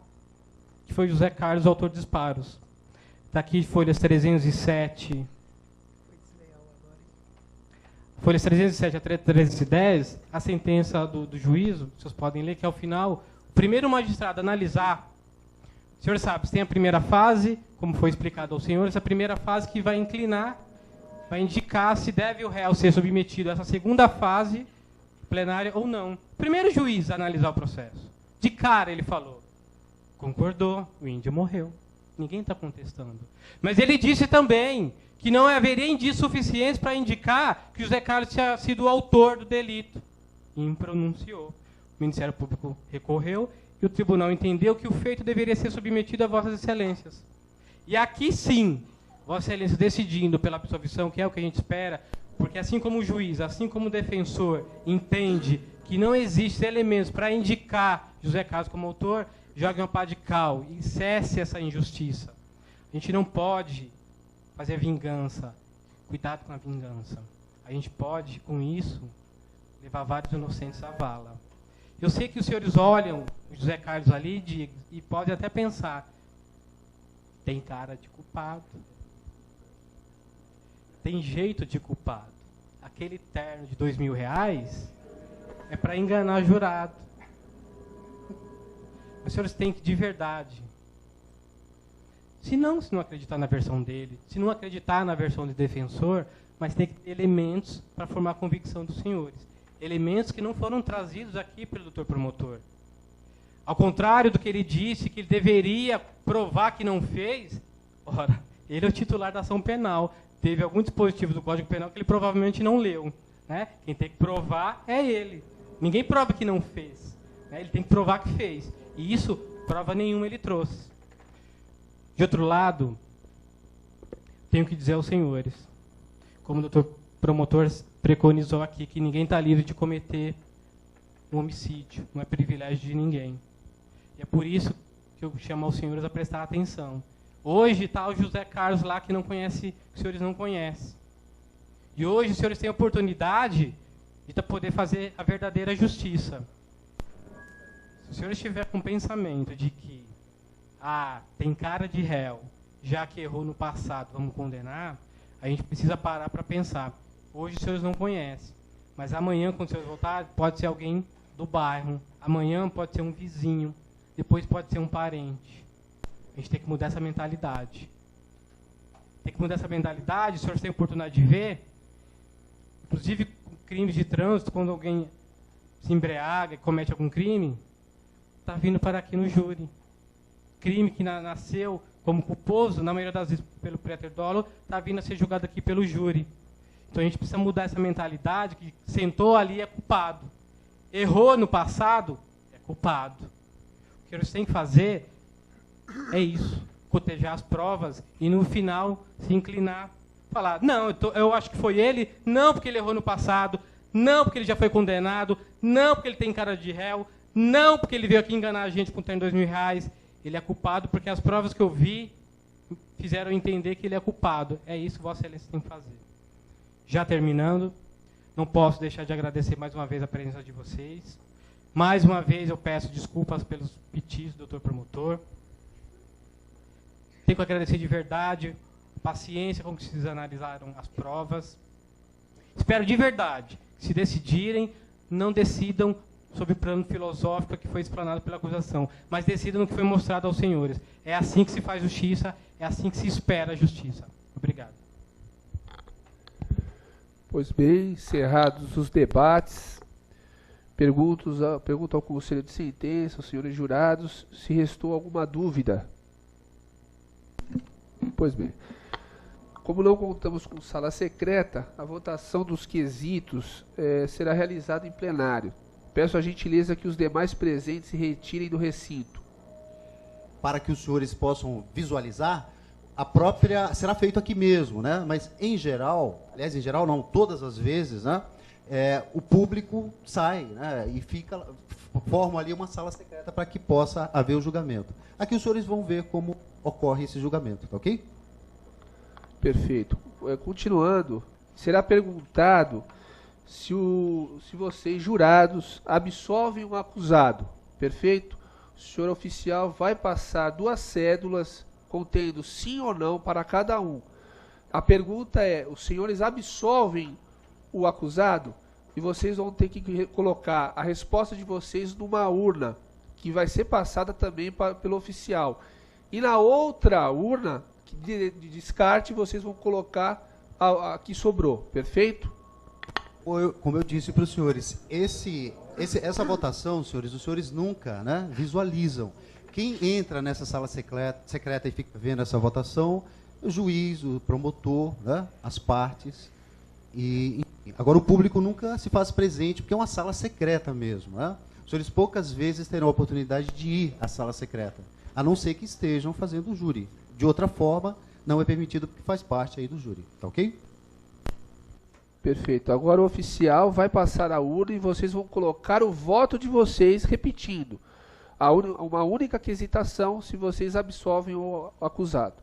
que foi José Carlos o autor dos disparos. Está aqui folhas 307. Folhas 307 a 310, a sentença do juízo, vocês podem ler, que ao final, o primeiro magistrado analisar, o senhor sabe, tem a primeira fase, como foi explicado aos senhores, a primeira fase que vai inclinar, vai indicar se deve o réu ser submetido a essa segunda fase plenária ou não. O primeiro juiz a analisar o processo. De cara ele falou, concordou, o índio morreu. Ninguém está contestando. Mas ele disse também que não haveria indícios suficientes para indicar que José Carlos tinha sido o autor do delito. E impronunciou. O Ministério Público recorreu e o tribunal entendeu que o feito deveria ser submetido a Vossas Excelências. E aqui sim, Vossa Excelência decidindo pela absolvição, que é o que a gente espera, porque assim como o juiz, assim como o defensor entende que não existem elementos para indicar José Carlos como autor, jogue uma pá de cal e cesse essa injustiça. A gente não pode fazer vingança. Cuidado com a vingança. A gente pode, com isso, levar vários inocentes à vala. Eu sei que os senhores olham o José Carlos ali e podem até pensar, tem cara de culpado. Tem jeito de culpado. Aquele terno de R$2.000 é para enganar jurado. Os senhores têm que, de verdade, se não acreditar na versão dele, se não acreditar na versão do defensor, mas tem que ter elementos para formar a convicção dos senhores. Elementos que não foram trazidos aqui pelo doutor promotor. Ao contrário do que ele disse, que ele deveria provar que não fez, ora, ele é o titular da ação penal. Teve algum dispositivo do Código Penal que ele provavelmente não leu. Né? Quem tem que provar é ele. Ninguém prova que não fez. Né? Ele tem que provar que fez. E isso, prova nenhuma ele trouxe. De outro lado, tenho que dizer aos senhores, como o doutor promotor preconizou aqui que ninguém está livre de cometer um homicídio, não é privilégio de ninguém. E é por isso que eu chamo aos senhores a prestar atenção. Hoje está o José Carlos lá que não conhece, que os senhores não conhecem. E hoje os senhores têm a oportunidade de poder fazer a verdadeira justiça. Se os senhores estiverem com o pensamento de que tem cara de réu, já que errou no passado, vamos condenar, a gente precisa parar para pensar. Hoje os senhores não conhecem, mas amanhã, quando os senhores voltarem, pode ser alguém do bairro, amanhã pode ser um vizinho, depois pode ser um parente. A gente tem que mudar essa mentalidade. Tem que mudar essa mentalidade, os senhores têm a oportunidade de ver, inclusive crimes de trânsito, quando alguém se embriaga e comete algum crime, está vindo para aqui no júri. Crime que nasceu como culposo, na maioria das vezes pelo preterdolo, está vindo a ser julgado aqui pelo júri. Então a gente precisa mudar essa mentalidade que sentou ali é culpado. Errou no passado, é culpado. O que eles têm que fazer é isso, cotejar as provas e no final se inclinar, falar, não, eu acho que foi ele, não porque ele errou no passado, não porque ele já foi condenado, não porque ele tem cara de réu, não porque ele veio aqui enganar a gente com R$2.000, ele é culpado porque as provas que eu vi fizeram entender que ele é culpado. É isso que Vossa Excelência tem que fazer. Já terminando, não posso deixar de agradecer mais uma vez a presença de vocês. Mais uma vez eu peço desculpas pelos petis do doutor promotor. Tenho que agradecer de verdade a paciência com que vocês analisaram as provas. Espero de verdade que, se decidirem, não decidam sobre o plano filosófico que foi explanado pela acusação, mas decidam no que foi mostrado aos senhores. É assim que se faz justiça, é assim que se espera a justiça. Obrigado. Pois bem, encerrados os debates, pergunto ao Conselho de Sentença, aos senhores jurados, se restou alguma dúvida. Pois bem, como não contamos com sala secreta, a votação dos quesitos será realizada em plenário. Peço a gentileza que os demais presentes se retirem do recinto. Para que os senhores possam visualizar, será feito aqui mesmo, né? Mas em geral, aliás, em geral não, todas as vezes, né? O público sai, né? E forma ali uma sala secreta para que possa haver o julgamento. Aqui os senhores vão ver como ocorre esse julgamento, tá ok? Perfeito. Continuando, será perguntado se vocês, jurados, absolvem um acusado. Perfeito? O senhor oficial vai passar 2 cédulas contendo sim ou não para cada um. A pergunta é, os senhores absolvem o acusado? E vocês vão ter que colocar a resposta de vocês numa urna, que vai ser passada também pelo oficial. E na outra urna de descarte, vocês vão colocar a que sobrou. Perfeito? Como eu disse para os senhores, essa votação, senhores, os senhores nunca, né, visualizam. Quem entra nessa sala secreta e fica vendo essa votação, o juiz, o promotor, né, as partes. Agora, o público nunca se faz presente, porque é uma sala secreta mesmo. Né? Os senhores poucas vezes terão a oportunidade de ir à sala secreta, a não ser que estejam fazendo o júri. De outra forma, não é permitido porque faz parte aí do júri. Tá ok? Perfeito. Agora o oficial vai passar a urna e vocês vão colocar o voto de vocês repetindo. Uma única quesitação se vocês absolvem o acusado.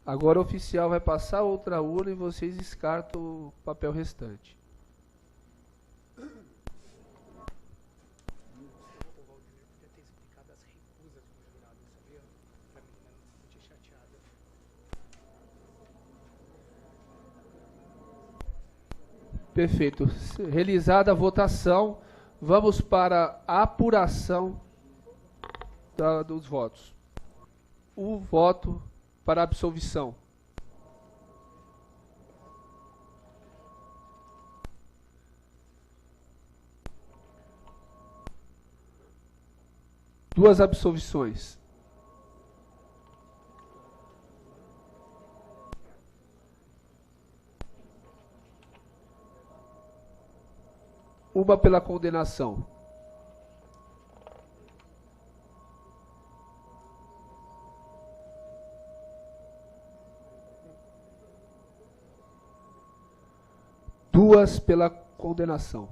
Agora o oficial vai passar outra urna e vocês descartam o papel restante. Perfeito. Realizada a votação, vamos para a apuração dos votos. O voto para a absolvição. Duas absolvições. Uma pela condenação. 2 pela condenação.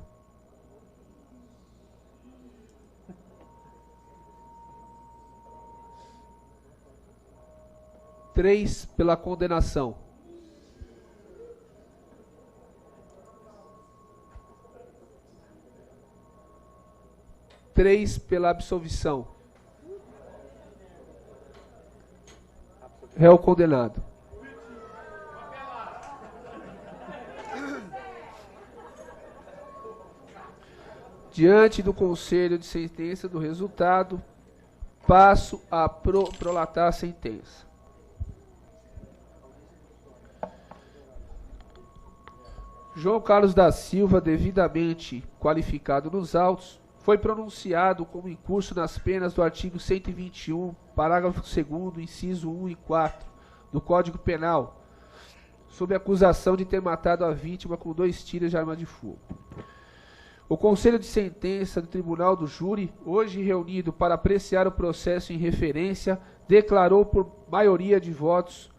Três pela condenação. Três pela absolvição. Réu condenado. Diante do conselho de sentença do resultado, passo a prolatar a sentença. João Carlos da Silva, devidamente qualificado nos autos, foi pronunciado como incurso nas penas do artigo 121, parágrafo 2º, inciso 1 e 4 do Código Penal, sob acusação de ter matado a vítima com 2 tiros de arma de fogo. O Conselho de Sentença do Tribunal do Júri, hoje reunido para apreciar o processo em referência, declarou por maioria de votos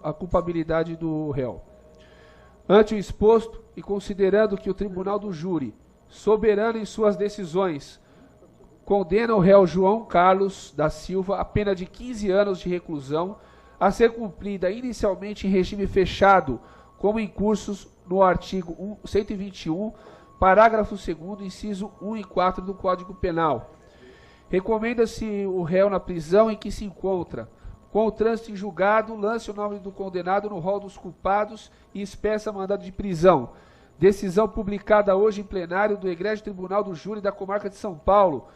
a culpabilidade do réu. Ante o exposto, e considerando que o Tribunal do Júri, soberano em suas decisões, condena o réu João Carlos da Silva a pena de 15 anos de reclusão, a ser cumprida inicialmente em regime fechado, como incursos no artigo 121, parágrafo 2º, inciso 1 e 4 do Código Penal. Recomenda-se o réu na prisão em que se encontra, com o trânsito em julgado, lance o nome do condenado no rol dos culpados e expeça mandado de prisão. Decisão publicada hoje em plenário do Egrégio Tribunal do Júri da Comarca de São Paulo,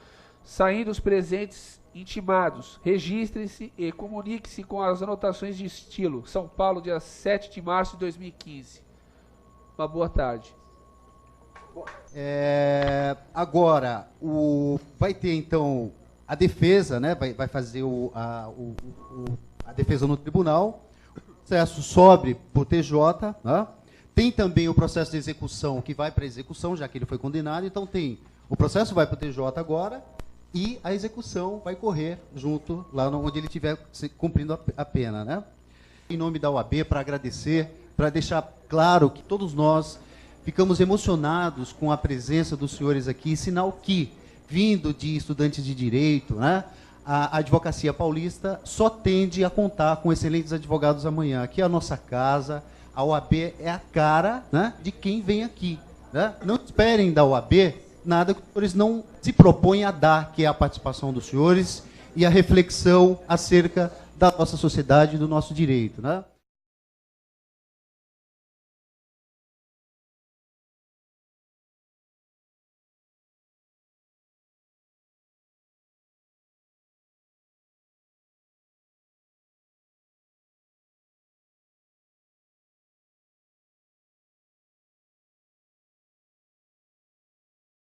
saindo os presentes intimados. Registre-se e comunique-se com as anotações de estilo. São Paulo, dia 7 de março de 2015. Uma boa tarde. Agora, vai ter então a defesa, né? Vai fazer a defesa no tribunal. O processo sobe para o TJ, né? Tem também o processo de execução que vai para a execução, já que ele foi condenado. Então o processo vai para o TJ agora e a execução vai correr junto lá onde ele estiver cumprindo a pena, né? Em nome da OAB, para agradecer, para deixar claro que todos nós ficamos emocionados com a presença dos senhores aqui, sinal que, vindo de estudantes de direito, né, a advocacia paulista só tende a contar com excelentes advogados amanhã. Aqui é a nossa casa, a OAB é a cara, né, de quem vem aqui. Né? Não esperem da OAB nada que os senhores não se propõem a dar, que é a participação dos senhores e a reflexão acerca da nossa sociedade e do nosso direito. Né?